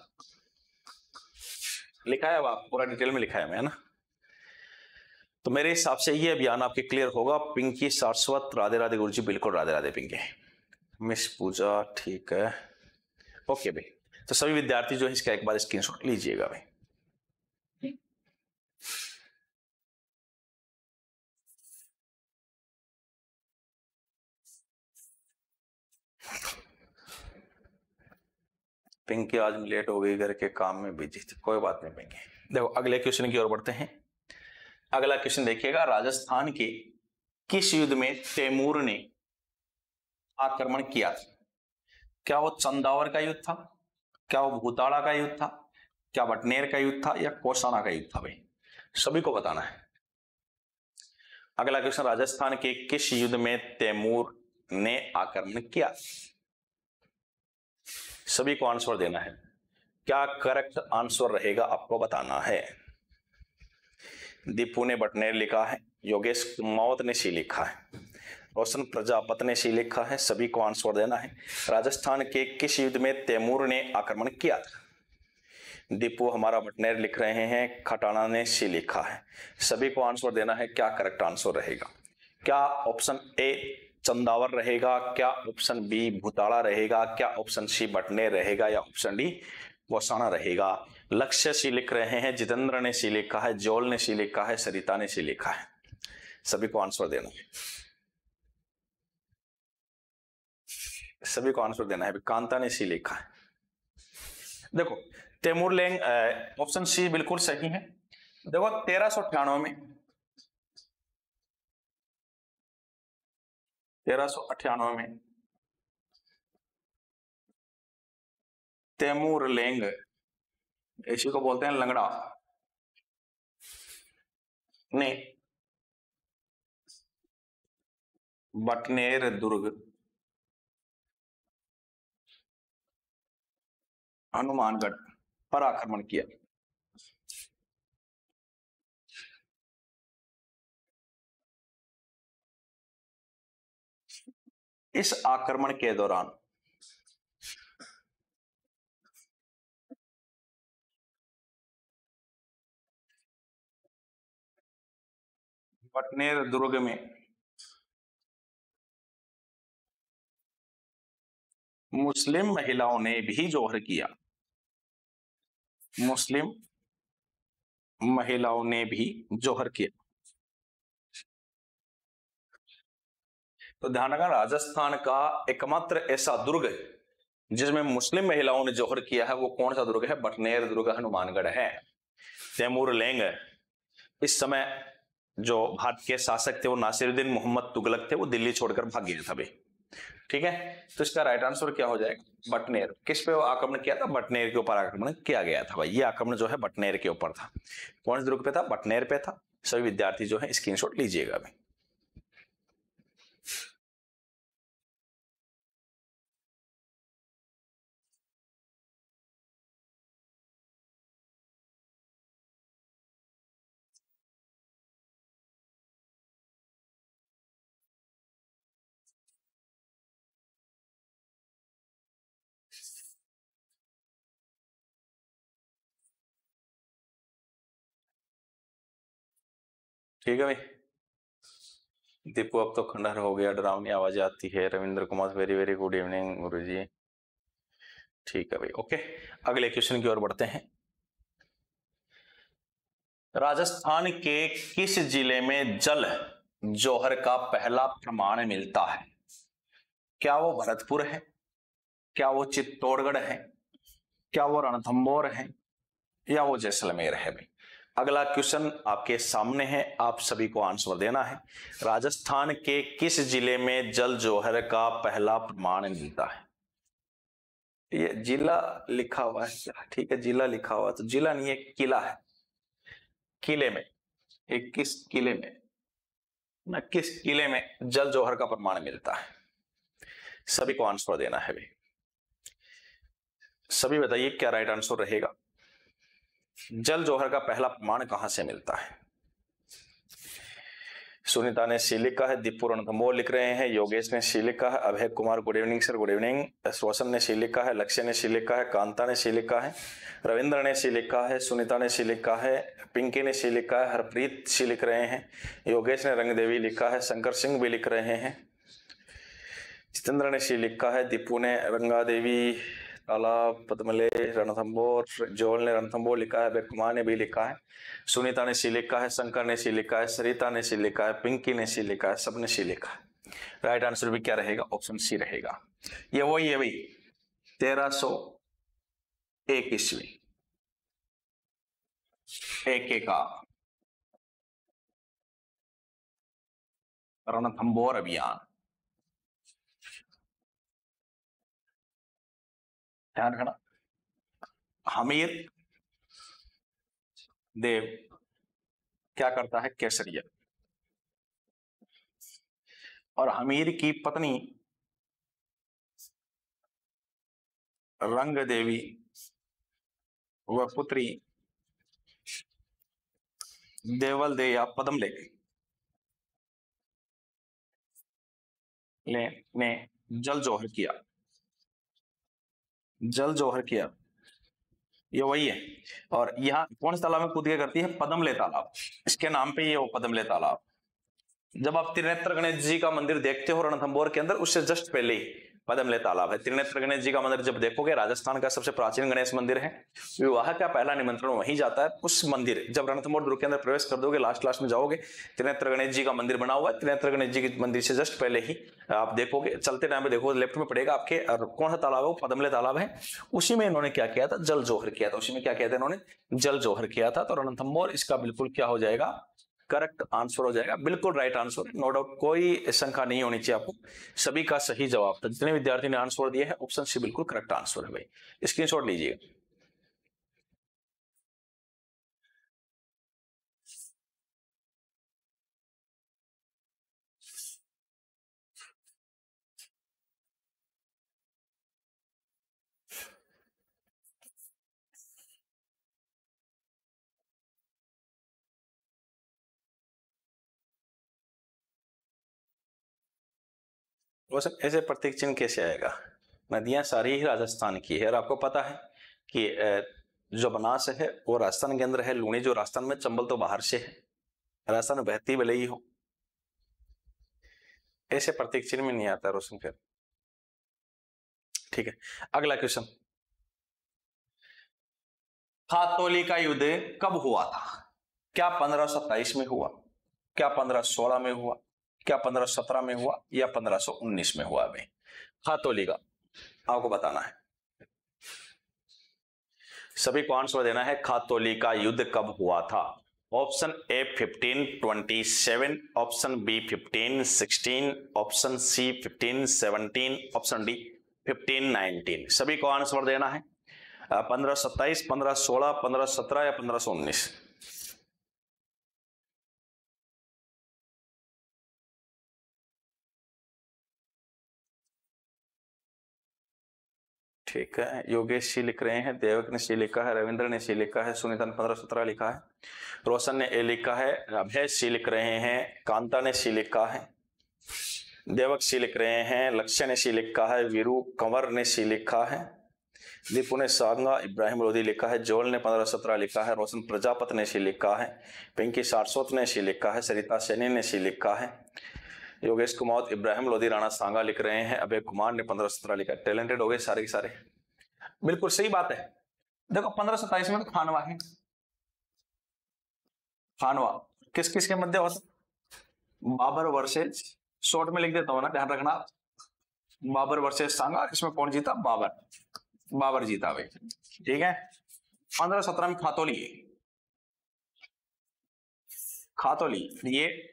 लिखा है, आप पूरा डिटेल में लिखा है मैं, है ना। तो मेरे हिसाब से ये अभियान आपके क्लियर होगा। पिंकी सारस्वत, राधे राधे गुरुजी, बिल्कुल राधे राधे पिंकी। मिस पूजा, ठीक है, ओके भाई। तो सभी विद्यार्थी जो है इसका एक बार स्क्रीनशॉट लीजिएगा भाई। पिंकी आज लेट हो गई, घर के काम में बिजी थी, कोई बात नहीं पिंकी। देखो अगले क्वेश्चन की ओर बढ़ते हैं। अगला क्वेश्चन देखिएगा, राजस्थान के किस युद्ध में तैमूर ने आक्रमण किया था? क्या वो चंदावर का युद्ध था, क्या वो भूताड़ा का युद्ध था, क्या बटनेर का युद्ध था, या कौसाना का युद्ध था? भाई सभी को बताना है। अगला क्वेश्चन, राजस्थान के किस युद्ध में तैमूर ने आक्रमण किया? सभी को आंसर देना है। क्या करेक्ट आंसर रहेगा आपको बताना है। दीपू ने बटनेर लिखा है, योगेश कुमावत ने सी लिखा है, रोशन प्रजापत ने सी लिखा है। सभी को आंसर देना है। राजस्थान के किस युद्ध में तैमूर ने आक्रमण किया था? दीपू हमारा बटनेर लिख रहे हैं, खटाना ने सी लिखा है। सभी को आंसर देना है। क्या करेक्ट आंसर रहेगा? क्या ऑप्शन ए चंदावर रहेगा, क्या ऑप्शन बी भूताड़ा रहेगा, क्या ऑप्शन सी बटनेर रहेगा, या ऑप्शन डी कौसाना रहेगा? लक्ष्य सी लिख रहे हैं, जितेंद्र ने सी लिखा है, जोल ने सी लिखा है, सरिता ने सी लिखा है। सभी को आंसर देना है। सभी को आंसर देना है। कांता ने सी लिखा है। देखो तैमूर लैंग, ऑप्शन सी बिल्कुल सही है। देखो 1398 में 1398 में तैमूर लैंग, इसी को बोलते हैं लंगड़ा, ने बटनेर दुर्ग, हनुमानगढ़ पर आक्रमण किया। इस आक्रमण के दौरान बटनेर दुर्ग में मुस्लिम महिलाओं ने भी जोहर किया। मुस्लिम महिलाओं ने भी जोहर किया। तो ध्यान रखना, राजस्थान का एकमात्र ऐसा दुर्ग जिसमें मुस्लिम महिलाओं ने जोहर किया है वो कौन सा दुर्ग है? बटनेर दुर्ग, हनुमानगढ़ है। तैमूर लैंग इस समय जो भारत के शासक थे वो नासिरुद्दीन मोहम्मद तुगलक थे, वो दिल्ली छोड़कर भाग गए थे भाई। ठीक है, तो इसका राइट आंसर क्या हो जाएगा? बटनेर। किस पे आक्रमण किया था? बटनेर के ऊपर आक्रमण किया गया था भाई। ये आक्रमण जो है बटनेर के ऊपर था। कौन से दुर्ग पे था? बटनेर पे था। सभी विद्यार्थी जो है स्क्रीनशॉट लीजिएगा भाई। ठीक है भाई। दीपू अब तो खंडहर हो गया, डरावनी आवाज आती है। Ravindra Kumar, very very good evening गुरुजी। ठीक है भाई, ओके। अगले क्वेश्चन की ओर बढ़ते हैं। राजस्थान के किस जिले में जल जौहर का पहला प्रमाण मिलता है? क्या वो भरतपुर है, क्या वो चित्तौड़गढ़ है, क्या वो रणथंभौर है, या वो जैसलमेर है? भाई अगला क्वेश्चन आपके सामने है, आप सभी को आंसर देना है। राजस्थान के किस जिले में जल जौहर का पहला प्रमाण मिलता है? ये जिला लिखा हुआ है, ठीक है, जिला लिखा हुआ, तो जिला नहीं है, किला है। किले में, एक किस किले में ना, किस किले में जल जौहर का प्रमाण मिलता है? सभी को आंसर देना है भाई। सभी बताइए क्या राइट आंसर रहेगा? जल जौहर का पहला प्रमाण कहां से मिलता है? सुनीता ने सी लिखा है, दीपू रणथंबोर लिख रहे हैं, योगेश ने सी लिखा है, Abhay Kumar good evening sir, good evening, Roshan ने सी लिखा है, लक्ष्य ने सी लिखा है, कांता ने सी लिखा है, रविंद्र ने सी लिखा है, सुनीता ने सी लिखा है, पिंकी ने सी लिखा है, हरप्रीत सी लिख रहे हैं, योगेश ने रंगदेवी लिखा है, शंकर सिंह भी लिख रहे हैं, जितेंद्र ने सी लिखा है, दीपू ने रंगा देवी, तालाब, पद्मले, रणथंबोर, जोल ने रणथंबोर लिखा है, अभय कुमार ने भी लिखा है, सुनीता ने सी लिखा है, शंकर ने सी लिखा है, सरिता ने सी लिखा है, पिंकी ने सी लिखा है, सबने सी लिखा है। राइट आंसर भी क्या रहेगा? ऑप्शन सी रहेगा। ये वही है भाई 1301 ईस्वी AK का रणथंबोर अभियान। ध्यान रखना, हमीर देव क्या करता है? केसरिया। और हमीर की पत्नी रंग देवी व पुत्री देवल दे या पदमले ने जल जोहर किया। जल जोहर किया, ये वही है। और यहाँ कौन से तालाब में कूद के करती है? पदमले तालाब, इसके नाम पे ये वो पदमले तालाब। जब आप त्रिनेत्र गणेश जी का मंदिर देखते हो रणथंबोर के अंदर, उससे जस्ट पहले ही पदमले तालाब है। त्रिनेत्र गणेश जी का मंदिर जब देखोगे, राजस्थान का सबसे प्राचीन गणेश मंदिर है, विवाह का पहला निमंत्रण वहीं जाता है। उस मंदिर, जब रणथंबोर दुर्ग के अंदर प्रवेश कर दोगे, लास्ट में जाओगे, त्रिनेत्र गणेश जी का मंदिर बना हुआ है। त्रिनेत्र गणेश जी के मंदिर से जस्ट पहले ही आप देखोगे, चलते टाइम में देखोगे, लेफ्ट में पड़ेगा आपके, और कौन सा तालाब है? वो पदमले तालाब है। उसी में इन्होंने क्या किया था? जल जोहर किया था। उसी में क्या किया था इन्होंने? जल जोहर किया था। तो रणथंबोर इसका बिल्कुल क्या हो जाएगा? करेक्ट आंसर हो जाएगा, बिल्कुल राइट आंसर, नो डाउट, कोई शंका नहीं होनी चाहिए आपको। सभी का सही जवाब था, जितने विद्यार्थी ने आंसर दिया है, ऑप्शन सी बिल्कुल करेक्ट आंसर है भाई। स्क्रीनशॉट लीजिएगा। ऐसे प्रतीक चिन्ह कैसे आएगा? नदियां सारी ही राजस्थान की है, और आपको पता है कि जो बनास है वो राजस्थान के अंदर है, लूणी जो राजस्थान में, चंबल तो बाहर से है, राजस्थान में बहती भले ही हो। ऐसे प्रतीक चिन्ह में नहीं आता रोशन फिर। ठीक है, अगला क्वेश्चन, खातौली का युद्ध कब हुआ था? क्या 1527 में हुआ? क्या 1516 में हुआ? क्या 1517 में हुआ? या 1519 में हुआ? भाई खातौली का आपको बताना है, सभी को आंसर देना है। खातौली का युद्ध कब हुआ था? Option A 1527, option B 1516, option C 1517, option D 1519। सभी को आंसर देना है। 1527, 1516, 1517 या 1519? ठीक है, योगेश सी लिख रहे हैं, देवक ने सी लिखा है, रविंद्र ने सी लिखा है, सुनीता ने 1517 लिखा है, रोशन ने ए लिखा है, अभय सी लिख रहे हैं, कांता ने सी लिखा है, देवक सी लिख रहे हैं, लक्ष्य ने सी लिखा है, वीरू कंवर ने सी लिखा है, दीपू ने सांगा, इब्राहिम लोधी लिखा है, जोल ने 1517 लिखा है, रोशन प्रजापत ने सी लिखा है, पिंकी सारस्वत ने सी लिखा है, सरिता सैनी ने सी लिखा है, योगेश कुमार, इब्राहिम लोधी राणा सांगा लिख रहे हैं, अभय कुमार ने 1517 लिखा है। टैलेंटेड हो गए सारे के सारे, बिल्कुल सही बात है। देखो 1527 में तो खानवा है, खानवा किस किस के मध्य होता? बाबर वर्सेज, शॉर्ट में लिख देता हूं ना, ध्यान रखना, बाबर वर्सेज सांगा, इसमें कौन जीता? बाबर, बाबर जीता भाई। ठीक है, 1517 में खातौली, खातौली ये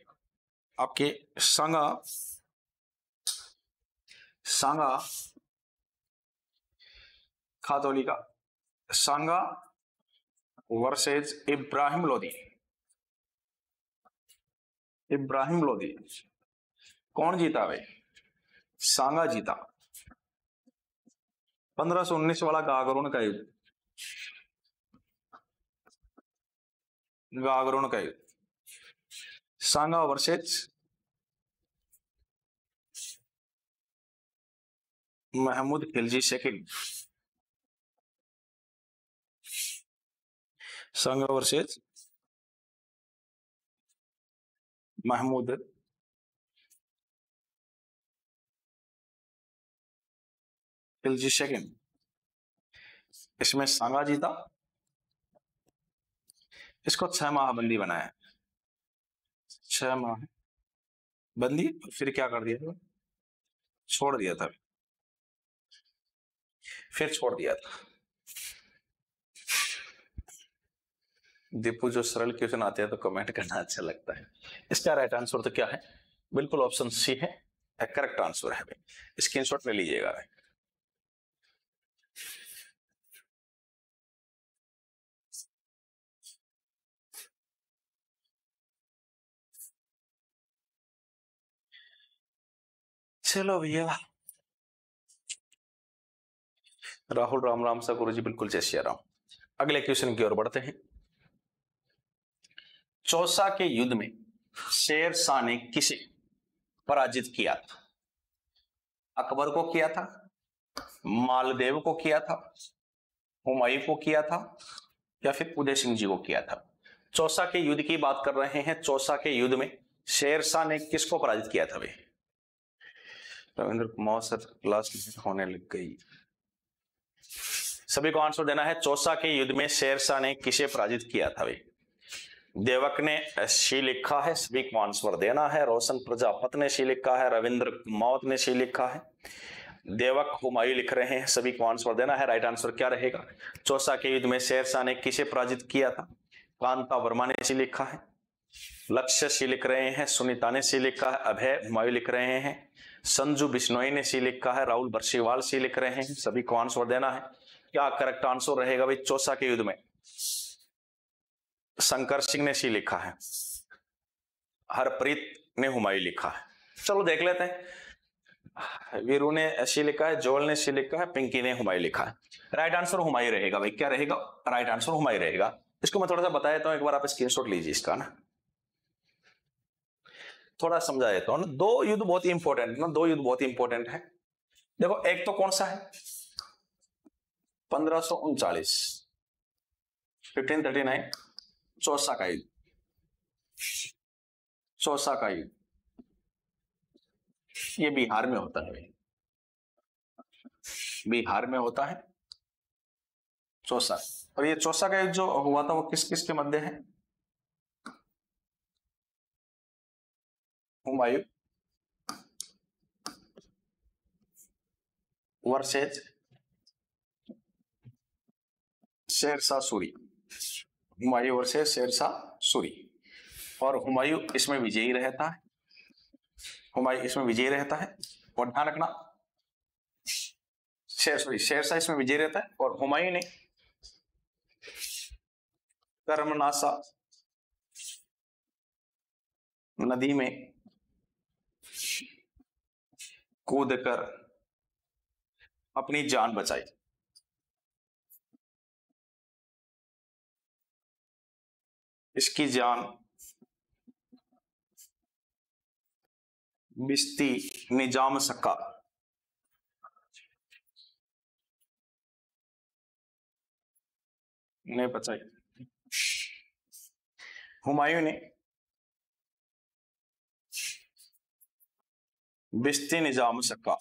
आपके सांगा, सांगा खातौली का, सांगा वर्सेज इब्राहिम लोधी, इब्राहिम लोधी, कौन जीता भाई? सांगा जीता। 1519 वाला गागरोन का युद्ध, गागरोन का युद्ध, सांगा वर्सेज महमूद खिलजी सेकंड, संघ वर्सेस महमूद खिलजी सेकंड। इसमें सांगा जीता, इसको 6 माह बंदी बनाया, 6 माह बंदी, फिर क्या कर दिया था, छोड़ दिया था, फिर छोड़ दिया था। दीपू जो सरल क्वेश्चन आते हैं तो कमेंट करना अच्छा लगता है। इसका राइट आंसर तो क्या है, बिल्कुल ऑप्शन सी है, करेक्ट आंसर है भाई, स्क्रीनशॉट ले लीजिएगा भाई। चलो भैया, राहुल राम राम सा गुरु जी, बिल्कुल जय श्री राम। अगले क्वेश्चन की ओर बढ़ते हैं। चौसा के युद्ध में शेर शाह ने किसे पराजित किया था? अकबर को किया था, मालदेव को किया था, हुमायूं को किया था, या फिर उदय सिंह जी को किया था? चौसा के युद्ध की बात कर रहे हैं। चौसा के युद्ध में शेर शाह ने किसको पराजित किया था भाई? रविंद्र कुमार सर क्लास होने लग गई, सभी को आंसर देना है। चौसा के युद्ध में शेर शाह ने किसे पराजित किया था भाई? देवक ने सी लिखा है, सभी को आंसर देना है। रोशन प्रजापत ने सी लिखा है, रविंद्र कुमार ने सी लिखा है, देवक हुमायूं लिख रहे हैं, सभी को आंसर देना है। राइट आंसर क्या रहेगा? चौसा के युद्ध में शेर शाह ने किसे पराजित किया था? कांता वर्मा ने सी लिखा है, लक्ष्य सी लिख रहे हैं, सुनीता ने सी लिखा है, अभय हुमायूं लिख रहे हैं, संजू बिश्नोई ने सी लिखा है, राहुल बरसीवाल सी लिख रहे हैं, सभी को आंसर देना है। क्या करेक्ट आंसर रहेगा भाई? चौसा के युद्ध में शंकर सिंह ने सी लिखा है, हरप्रीत ने हुमायूं लिखा है। चलो देख लेते हैं। वीरू ने सी लिखा है, जोल ने सी लिखा है, पिंकी ने हुमायूं लिखा है। राइट आंसर हुमायूं रहेगा भाई। क्या रहेगा? राइट आंसर हुमायूं रहेगा। इसको मैं थोड़ा सा बता देता हूं, एक बार आप स्क्रीनशॉट लीजिए इसका ना, थोड़ा समझा देता हूं ना। दो युद्ध बहुत ही इंपॉर्टेंट ना, दो युद्ध बहुत ही इंपॉर्टेंट है। देखो, एक तो कौन सा है, 1539 1539, चौसा का युद्ध। चौसा का युद्ध ये बिहार में होता है, बिहार में होता है चौसा। और ये चौसा का युद्ध जो हुआ था वो किस किस के मध्य है? Humayun versus Sher Shah Suri, Humayun versus Sher Shah Suri. और हुमायूं इसमें विजयी रहता है, हुमायूं इसमें विजयी रहता है। और ध्यान रखना, शेरशाह इसमें विजयी रहता है। और हुमायूं ने कर्मनासा नदी में कूदकर अपनी जान बचाई। इसकी जान बिस्ती निजाम सक्का ने बचाई। हुमायूं ने बिस्ती निजाम सक्का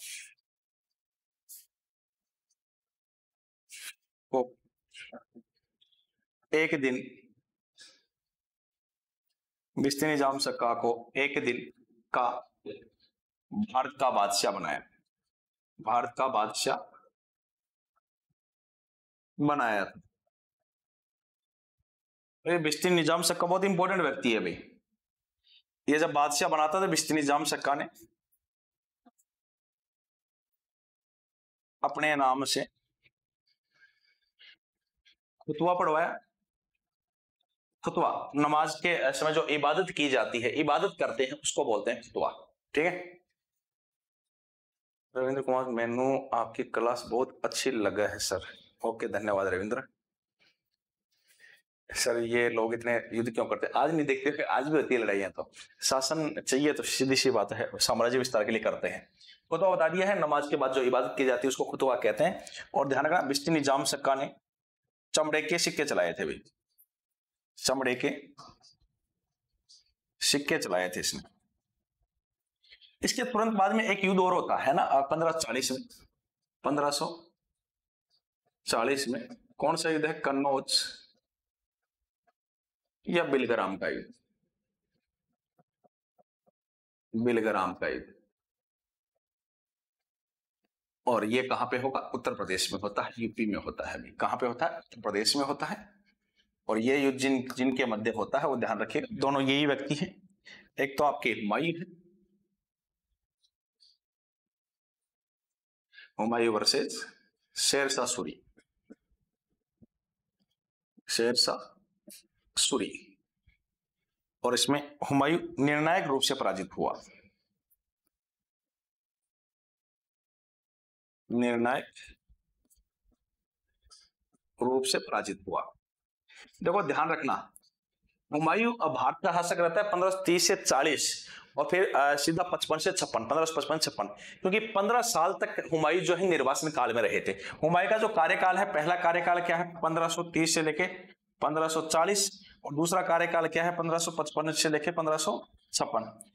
को एक दिन, बिस्ती निजाम सक्का को एक दिन का भारत का बादशाह बनाया, भारत का बादशाह बनाया था। ये बिस्ती निजाम सक्का बहुत इंपॉर्टेंट व्यक्ति है भाई। ये जब बादशाह बनाता था बिस्ती निजाम सक्का ने अपने नाम से खुतवा पढ़वाया। खुतवा नमाज के समय जो इबादत की जाती है, इबादत करते हैं, उसको बोलते हैं खुतवा। ठीक है रविंद्र कुमार, मैनू आपकी क्लास बहुत अच्छी लगा है सर। ओके, धन्यवाद रविंद्र। सर ये लोग इतने युद्ध क्यों करते हैं? आज नहीं देखते कि आज भी होती है लड़ाइयां। तो शासन चाहिए तो सीधी सी बात है, साम्राज्य विस्तार के लिए करते हैं। खुतवा बता दिया है, नमाज के बाद जो इबादत की जाती है उसको खुतवा कहते हैं। और ध्यान रखना, बिश्ती निजाम सक्का ने चमड़े के सिक्के चलाए थे भाई, चमड़े के सिक्के चलाए थे इसने। इसके तुरंत बाद में एक युद्ध और होता है ना 1540 में, 1540 में कौन सा युद्ध है? कन्नौज या बिलग्राम का युद्ध? बिलग्राम का युद्ध। और ये कहां पे होगा? उत्तर प्रदेश में होता है, यूपी में होता है। अभी कहां पे होता है? उत्तर प्रदेश में होता है। और ये युद्ध जिनके मध्य होता है वो ध्यान रखिए, दोनों यही व्यक्ति हैं। एक तो आपके हुमायूं है, हुमायूं वर्सेस शेरशाह सूरी, शेरशाह सूरी। और इसमें हुमायूं निर्णायक रूप से पराजित हुआ, निर्णायक रूप से पराजित हुआ। देखो ध्यान रखना, हुमायूं भारत का शासक रहता है 1530 से 40 और फिर सीधा 55 से 56, 1555 56, क्योंकि 15 साल तक हुमायूं जो है निर्वासन काल में रहे थे। हुमायूं का जो कार्यकाल है, पहला कार्यकाल क्या है? 1530 से लेके 1540, और दूसरा कार्यकाल क्या है? 1555 से लेके 1556।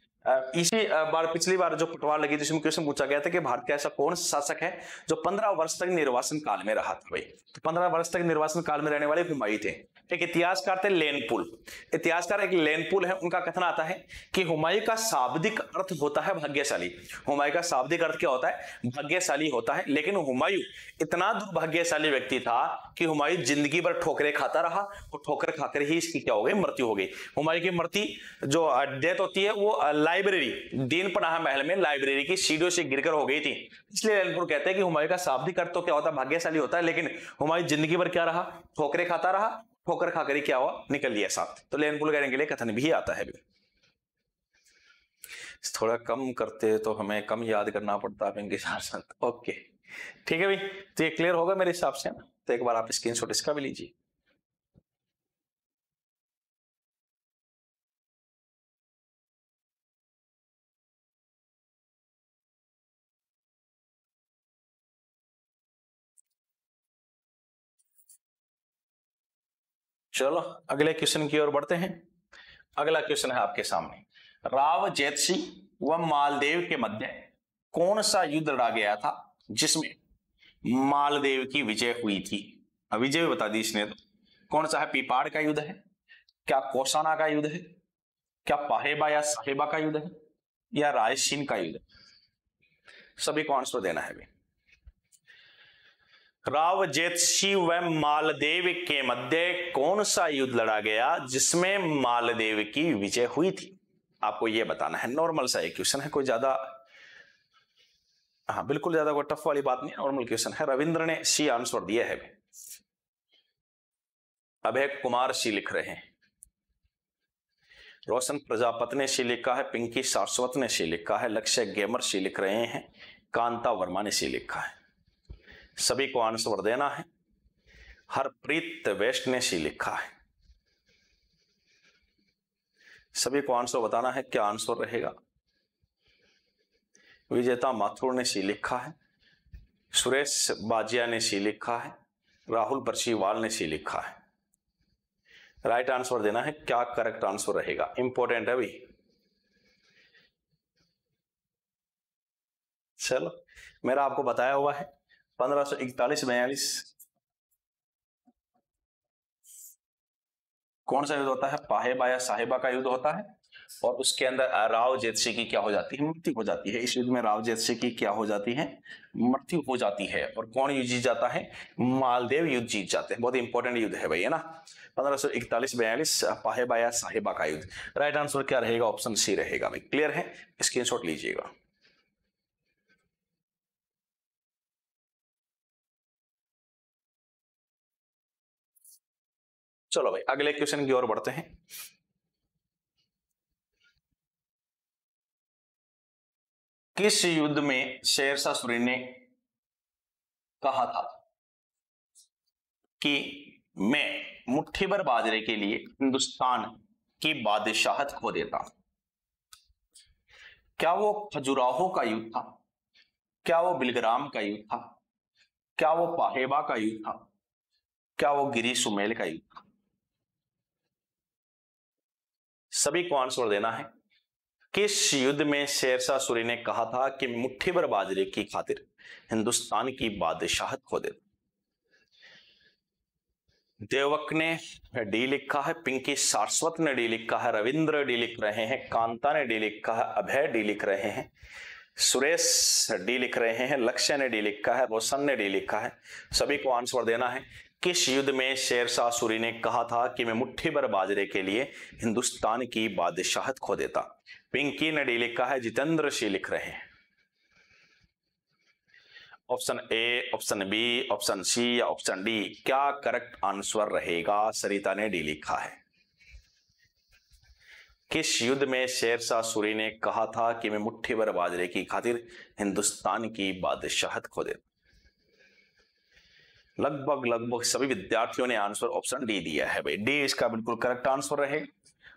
इसी बार पिछली बार जो पटवार लगी जिसमें क्वेश्चन पूछा गया था कि भारत का ऐसा कौन सा शासक है जो 15 वर्ष तक निर्वासन काल में रहा था भाई? तो 15 वर्ष तक निर्वासन काल में रहने वाले हुमायूं थे। एक इतिहासकार थे लेनपुल, इतिहासकार एक लेनपुल है, उनका कथन आता है कि हुमायूं का शाब्दिक अर्थ होता है भाग्यशाली। हुमायूं का शाब्दिक अर्थ क्या होता है? भाग्यशाली होता है। लेकिन हुमायूं इतना दुर्भाग्यशाली व्यक्ति था कि हुमायूं जिंदगी भर ठोकरें खाता रहा और ठोकर खाकर ही इसकी क्या हो गई? मृत्यु हो गई। हुमायूं की मृत्यु जो डेथ होती है वो लाइब्रेरी, दीन पनाह महल में लाइब्रेरी की सीढ़ियों से गिरकर हो गई थी। इसलिए लेनपुल कहते हैं कि हुमायूं का शाब्दिक अर्थ तो क्या होता है? भाग्यशाली होता है। लेकिन हुमायूं जिंदगी भर क्या रहा? ठोकरें खाता रहा, ठोकर खाकर ही क्या हुआ? निकल लिया साथ। तो लेनपुल कहने के लिए कथन भी आता है। थोड़ा कम करते तो हमें कम याद करना पड़ता है इनके साथ। ओके ठीक है भाई, तो ये क्लियर होगा मेरे हिसाब से ना। तो एक बार आप स्क्रीनशॉट इसका भी लीजिए। चलो अगले क्वेश्चन की ओर बढ़ते हैं। अगला क्वेश्चन है आपके सामने, राव जैतसी व मालदेव के मध्य कौन सा युद्ध लड़ा गया था जिसमें मालदेव की विजय हुई थी? विजय भी बता दी इसने। तो कौन सा है? पीपाड़ का युद्ध है क्या? कौसाना का युद्ध है क्या? पाहेबा या साहेबा का युद्ध है या रायसीन का युद्ध? सभी को आंसर देना है भी। राव जैतसी व मालदेव के मध्य कौन सा युद्ध लड़ा गया जिसमें मालदेव की विजय हुई थी? आपको यह बताना है। नॉर्मल सा एक क्वेश्चन है, कोई ज्यादा, हाँ बिल्कुल ज्यादा कोई टफ वाली बात नहीं, नॉर्मल क्वेश्चन है। रविंद्र ने सी आंसर दिया है। अभय कुमार सी लिख रहे हैं, रोशन प्रजापति ने सी लिखा है, पिंकी सारस्वत ने सी लिखा है, लक्ष्य गेमर सी लिख रहे हैं, कांता वर्मा ने सी लिखा है। सभी को आंसर देना है। हरप्रीत वेस्ट ने सी लिखा है। सभी को आंसर बताना है, क्या आंसर रहेगा? विजेता माथुर ने सी लिखा है, सुरेश बाजिया ने सी लिखा है, राहुल बरसीवाल ने सी लिखा है। राइट आंसर देना है, क्या करेक्ट आंसर रहेगा? इंपॉर्टेंट है भाई। चलो मेरा आपको बताया हुआ है 1541-42 कौन सा युद्ध होता है? पाहेबा या साहेबा का युद्ध होता है। और उसके अंदर राव जैतसी की क्या हो जाती है? मृत्यु हो जाती है। इस युद्ध में राव जैतसी की क्या हो जाती है? मृत्यु हो जाती है। और कौन युद्ध जीत जाता है? मालदेव युद्ध जीत जाते हैं। बहुत इंपॉर्टेंट युद्ध है भाई, है ना। 1541-42 पाहेबा या साहेबा का युद्ध। राइट आंसर क्या रहेगा? ऑप्शन सी रहेगा भाई। क्लियर है? स्क्रीनशॉट लीजिएगा। चलो भाई अगले क्वेश्चन की ओर बढ़ते हैं। किस युद्ध में शेरशाह सूरी ने कहा था कि मैं मुट्ठी भर बाजरे के लिए हिंदुस्तान की बादशाहत खो देता। क्या वो खजुराहो का युद्ध था? क्या वो बिलग्राम का युद्ध था? क्या वो पाहेबा का युद्ध था? क्या वो गिरी सुमेल का युद्ध था? सभी को आंसर देना है। किस युद्ध में शेरशाह सूरी ने कहा था कि मुट्ठी भर बाजरे की खातिर हिंदुस्तान की बादशाहत खो देता? देवक ने डी लिखा है, पिंकी सारस्वत ने डी लिखा है, रविंद्र डी लिख रहे हैं, कांता ने डी लिखा है, अभय डी लिख रहे हैं, सुरेश डी लिख रहे हैं, लक्ष्य ने डी लिखा है, रोशन ने डी लिखा है। सभी को आंसर देना है। किस युद्ध में शेरशाह सूरी ने कहा था कि मैं मुट्ठी भर बाजरे के लिए हिंदुस्तान की बादशाहत खो देता? पिंकी ने डी लिखा है, जितेंद्र सी लिख रहे हैं। Option A, option B, option C या ऑप्शन डी, क्या करेक्ट आंसर रहेगा? सरिता ने डी लिखा है। किस युद्ध में शेरशाह सूरी ने कहा था कि मैं मुट्ठी भर बाजरे की खातिर हिंदुस्तान की बादशाहत खो देता? लगभग सभी विद्यार्थियों ने आंसर ऑप्शन डी दिया है भाई। डी इसका बिल्कुल करेक्ट आंसर रहेगा।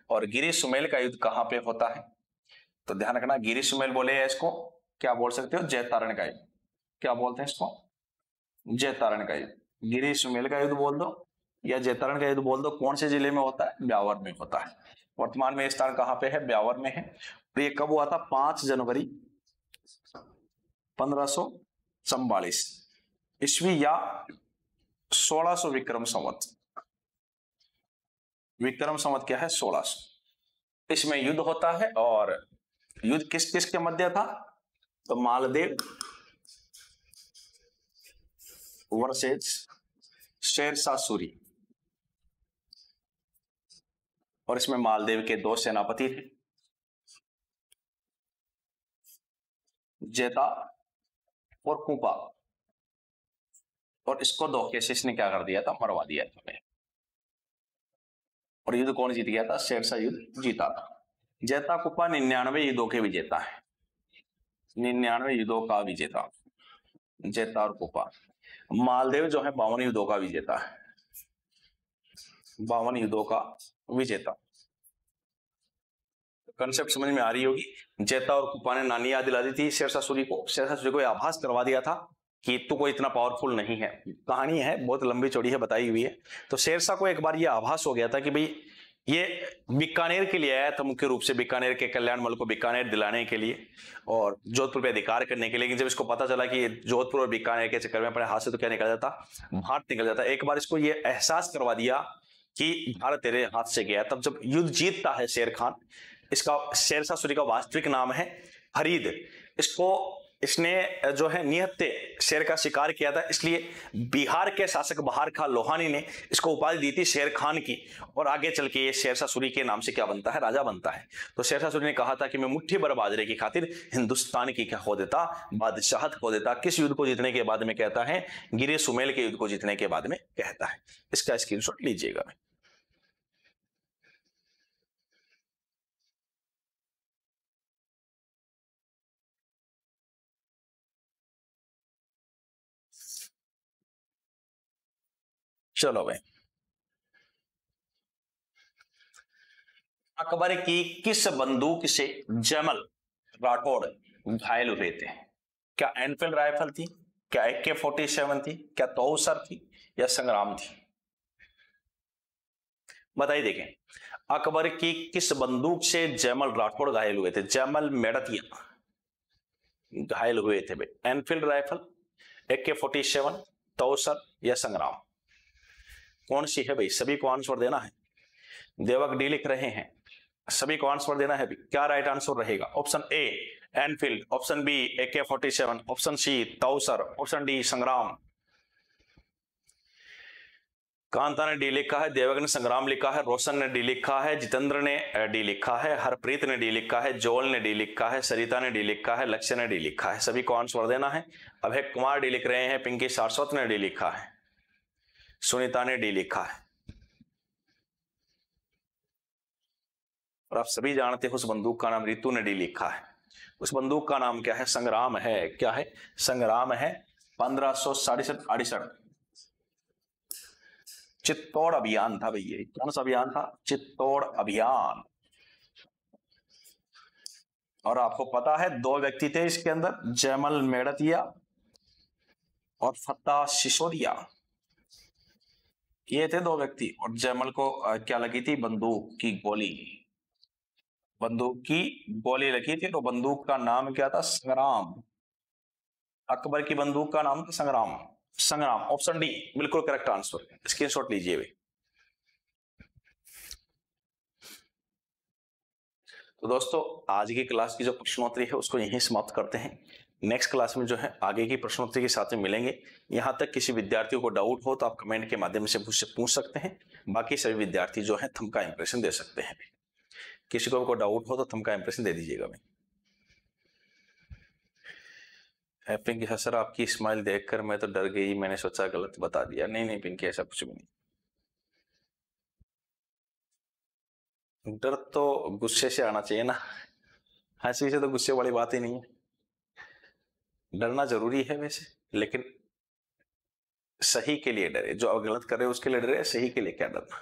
और गिरी सुमेल का युद्ध कहां पे होता है? तो ध्यान रखना, गिरी सुमेल बोले इसको क्या बोल सकते हो? जैतारण का युद्ध। क्या बोलते हैं इसको? जैतारण का युद्ध। गिरी सुमेल का युद्ध बोल दो या जैतारण का युद्ध बोल दो। कौन से जिले में होता है? ब्यावर में होता है। वर्तमान में स्थान कहां पे है? ब्यावर में है। और ये कब हुआ था? 5 जनवरी 1544 ईस्वी या 1600 विक्रम संवत। विक्रम संवत क्या है? 1600। इसमें युद्ध होता है। और युद्ध किस किस के मध्य था? तो मालदेव वर्सेस शेरशाह सूरी। और इसमें मालदेव के 2 सेनापति थे, जेता और कुपा। और इसको धोखे से इसने क्या कर दिया था? मरवा दिया था। और युद्ध कौन जीत गया था? शेरशाह युद्ध जीता था। जेता कुपा 99 युद्धों के विजेता है। 99 युद्धों का विजेता जेता और कुपा। मालदेव जो है 52 युद्धों का विजेता है। 52 युद्धों का विजेता। कंसेप्ट समझ में आ रही होगी। जेता और कुपा ने नानी याद दिला दी थी शेरशाह सूरी को। शेरशाह सूरी को आभास करवा दिया था कि तू कोई इतना पावरफुल नहीं है। कहानी है, बहुत लंबी चौड़ी है, बताई हुई है। तो शेरशाह को एक बार यह आभास हो गया था कि भाई ये बीकानेर के लिए आया था, मुख्य रूप से बीकानेर के कल्याण मल को बीकानेर दिलाने के लिए और जोधपुर पे अधिकार करने के लिए। लेकिन जब इसको पता चला कि जोधपुर और बीकानेर के चक्कर में अपने हाथ से तो क्या निकल जाता? भारत निकल जाता। एक बार इसको ये एहसास करवा दिया कि भारत तेरे हाथ से गया। तब जब युद्ध जीतता है शेर खान, इसका शेरशाह सूरी का वास्तविक नाम है फरीद। इसने जो है निहत्ते शेर का शिकार किया था, इसलिए बिहार के शासक बहार खान लोहानी ने इसको उपाधि दी थी शेर खान की। और आगे चल के ये शेरशाह सूरी के नाम से क्या बनता है? राजा बनता है। तो शेरशाह सूरी ने कहा था कि मैं मुट्ठी भर बाजरे की खातिर हिंदुस्तान की क्या खो देता? बादशाहत खो देता। किस युद्ध को जीतने के बाद में कहता है? गिरी सुमेल के युद्ध को जीतने के बाद में कहता है। इसका स्क्रीनशॉट लीजिएगा। चलो भाई, अकबर की किस बंदूक से जयमल राठौड़ घायल हुए थे? क्या एनफील्ड राइफल थी? क्या AK-47 थी? क्या तौसर थी या संग्राम थी? बताइए। देखें, अकबर की किस बंदूक से जयमल राठौड़ घायल हुए थे? जयमल मेड़तिया घायल हुए थे भाई। एनफील्ड राइफल, AK-47, तौसर या संग्राम? कौन सी है भाई? सभी को आंसर देना है। देवक डी लिख रहे हैं। सभी को आंसर देना है। क्या राइट आंसर रहेगा? Option A Enfield, option B AK-47, option C तौसर, ऑप्शन डी संग्राम। कांता ने डी लिखा है, देवक ने संग्राम लिखा है, रोशन ने डी लिखा है, जितेंद्र ने डी लिखा है, हरप्रीत ने डी लिखा है, जोल ने डी लिखा है, सरिता ने डी लिखा है, लक्ष्य ने डी लिखा है। सभी को आंसर देना है। अभय कुमार डी लिख रहे हैं, पिंकी सारस्वत ने डी लिखा है, सुनीता ने डी लिखा है। और आप सभी जानते हो उस बंदूक का नाम रितु ने डी लिखा है। उस बंदूक का नाम क्या है? संग्राम है। क्या है? संग्राम है। 1567-68। चित्तौड़ अभियान था भैया। कौन सा अभियान था? चित्तौड़ अभियान। और आपको पता है 2 व्यक्ति थे इसके अंदर, जयमल मेड़तिया और फत्ता सिसोदिया। ये थे 2 व्यक्ति। और जयमल को क्या लगी थी? बंदूक की गोली। बंदूक की गोली लगी थी। तो बंदूक का नाम क्या था? संग्राम। अकबर की बंदूक का नाम था संग्राम। संग्राम, ऑप्शन डी बिल्कुल करेक्ट आंसर। स्क्रीनशॉट लीजिए भाई। तो दोस्तों आज की क्लास की जो प्रश्नोत्तरी है उसको यहीं समाप्त करते हैं। नेक्स्ट क्लास में जो है आगे की प्रश्नोत्तरी के साथ में मिलेंगे। यहाँ तक किसी विद्यार्थियों को डाउट हो तो आप कमेंट के माध्यम से मुझसे पूछ सकते हैं। बाकी सभी विद्यार्थी जो है थंब का इंप्रेशन दे सकते हैं। किसी को डाउट हो तो थंब का इंप्रेशन दे दीजिएगा भाई। पिंकी सर आपकी स्माइल देखकर मैं तो डर गई, मैंने सोचा गलत बता दिया। नहीं नहीं पिंकी, ऐसा कुछ भी नहीं। डर तो गुस्से से आना चाहिए ना, हंसी से तो गुस्से वाली बात ही नहीं है। डरना जरूरी है वैसे, लेकिन सही के लिए डरे। जो आप गलत कर रहे हो उसके लिए डरे, सही के लिए क्या डरना,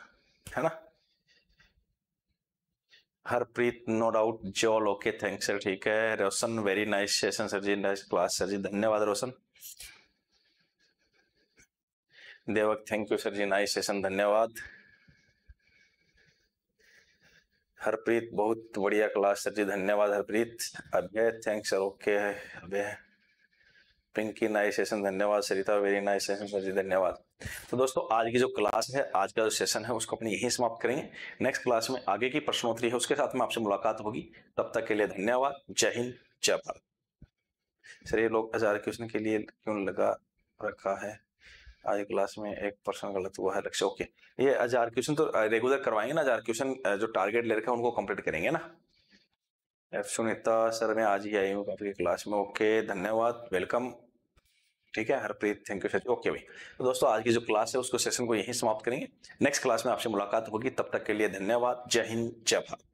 है ना। हरप्रीत नो डाउट, जॉल ओके, थैंक्स सर, ठीक है। Roshan very nice session sir ji, nice class sir ji, धन्यवाद Roshan. Devak thank you sir ji, nice session, धन्यवाद। हरप्रीत बहुत बढ़िया क्लास सर जी, धन्यवाद Harpreet. Abhay thanks sir, okay है अभय। पिंकी नाइस सेशन, धन्यवाद। Sarita very nice session sir ji, धन्यवाद। तो दोस्तों आज की जो क्लास है, आज का जो सेशन है उसको अपनी यहीं समाप्त करेंगे। नेक्स्ट क्लास में आगे की प्रश्नोत्तरी है उसके साथ में आपसे मुलाकात होगी। तब तक के लिए धन्यवाद। जय हिंद, जय भारत। सर ये लोग 1000 क्वेश्चन के लिए क्यों लगा रखा है? आज क्लास में 1% गलत हुआ है लक्ष्य। ओके, ये 1000 क्वेश्चन तो रेगुलर करवाएंगे ना। 1000 क्वेश्चन जो टारगेट ले रखा है उनको कंप्लीट करेंगे ना। एफ सुनीता सर मैं आज ही आई हूँ आपकी क्लास में। ओके धन्यवाद, वेलकम। ठीक है Harpreet, thank you sir. Okay भाई, तो दोस्तों आज की जो क्लास है उसको सेशन को यहीं समाप्त करेंगे। नेक्स्ट क्लास में आपसे मुलाकात होगी। तब तक के लिए धन्यवाद। जय हिंद, जय भारत।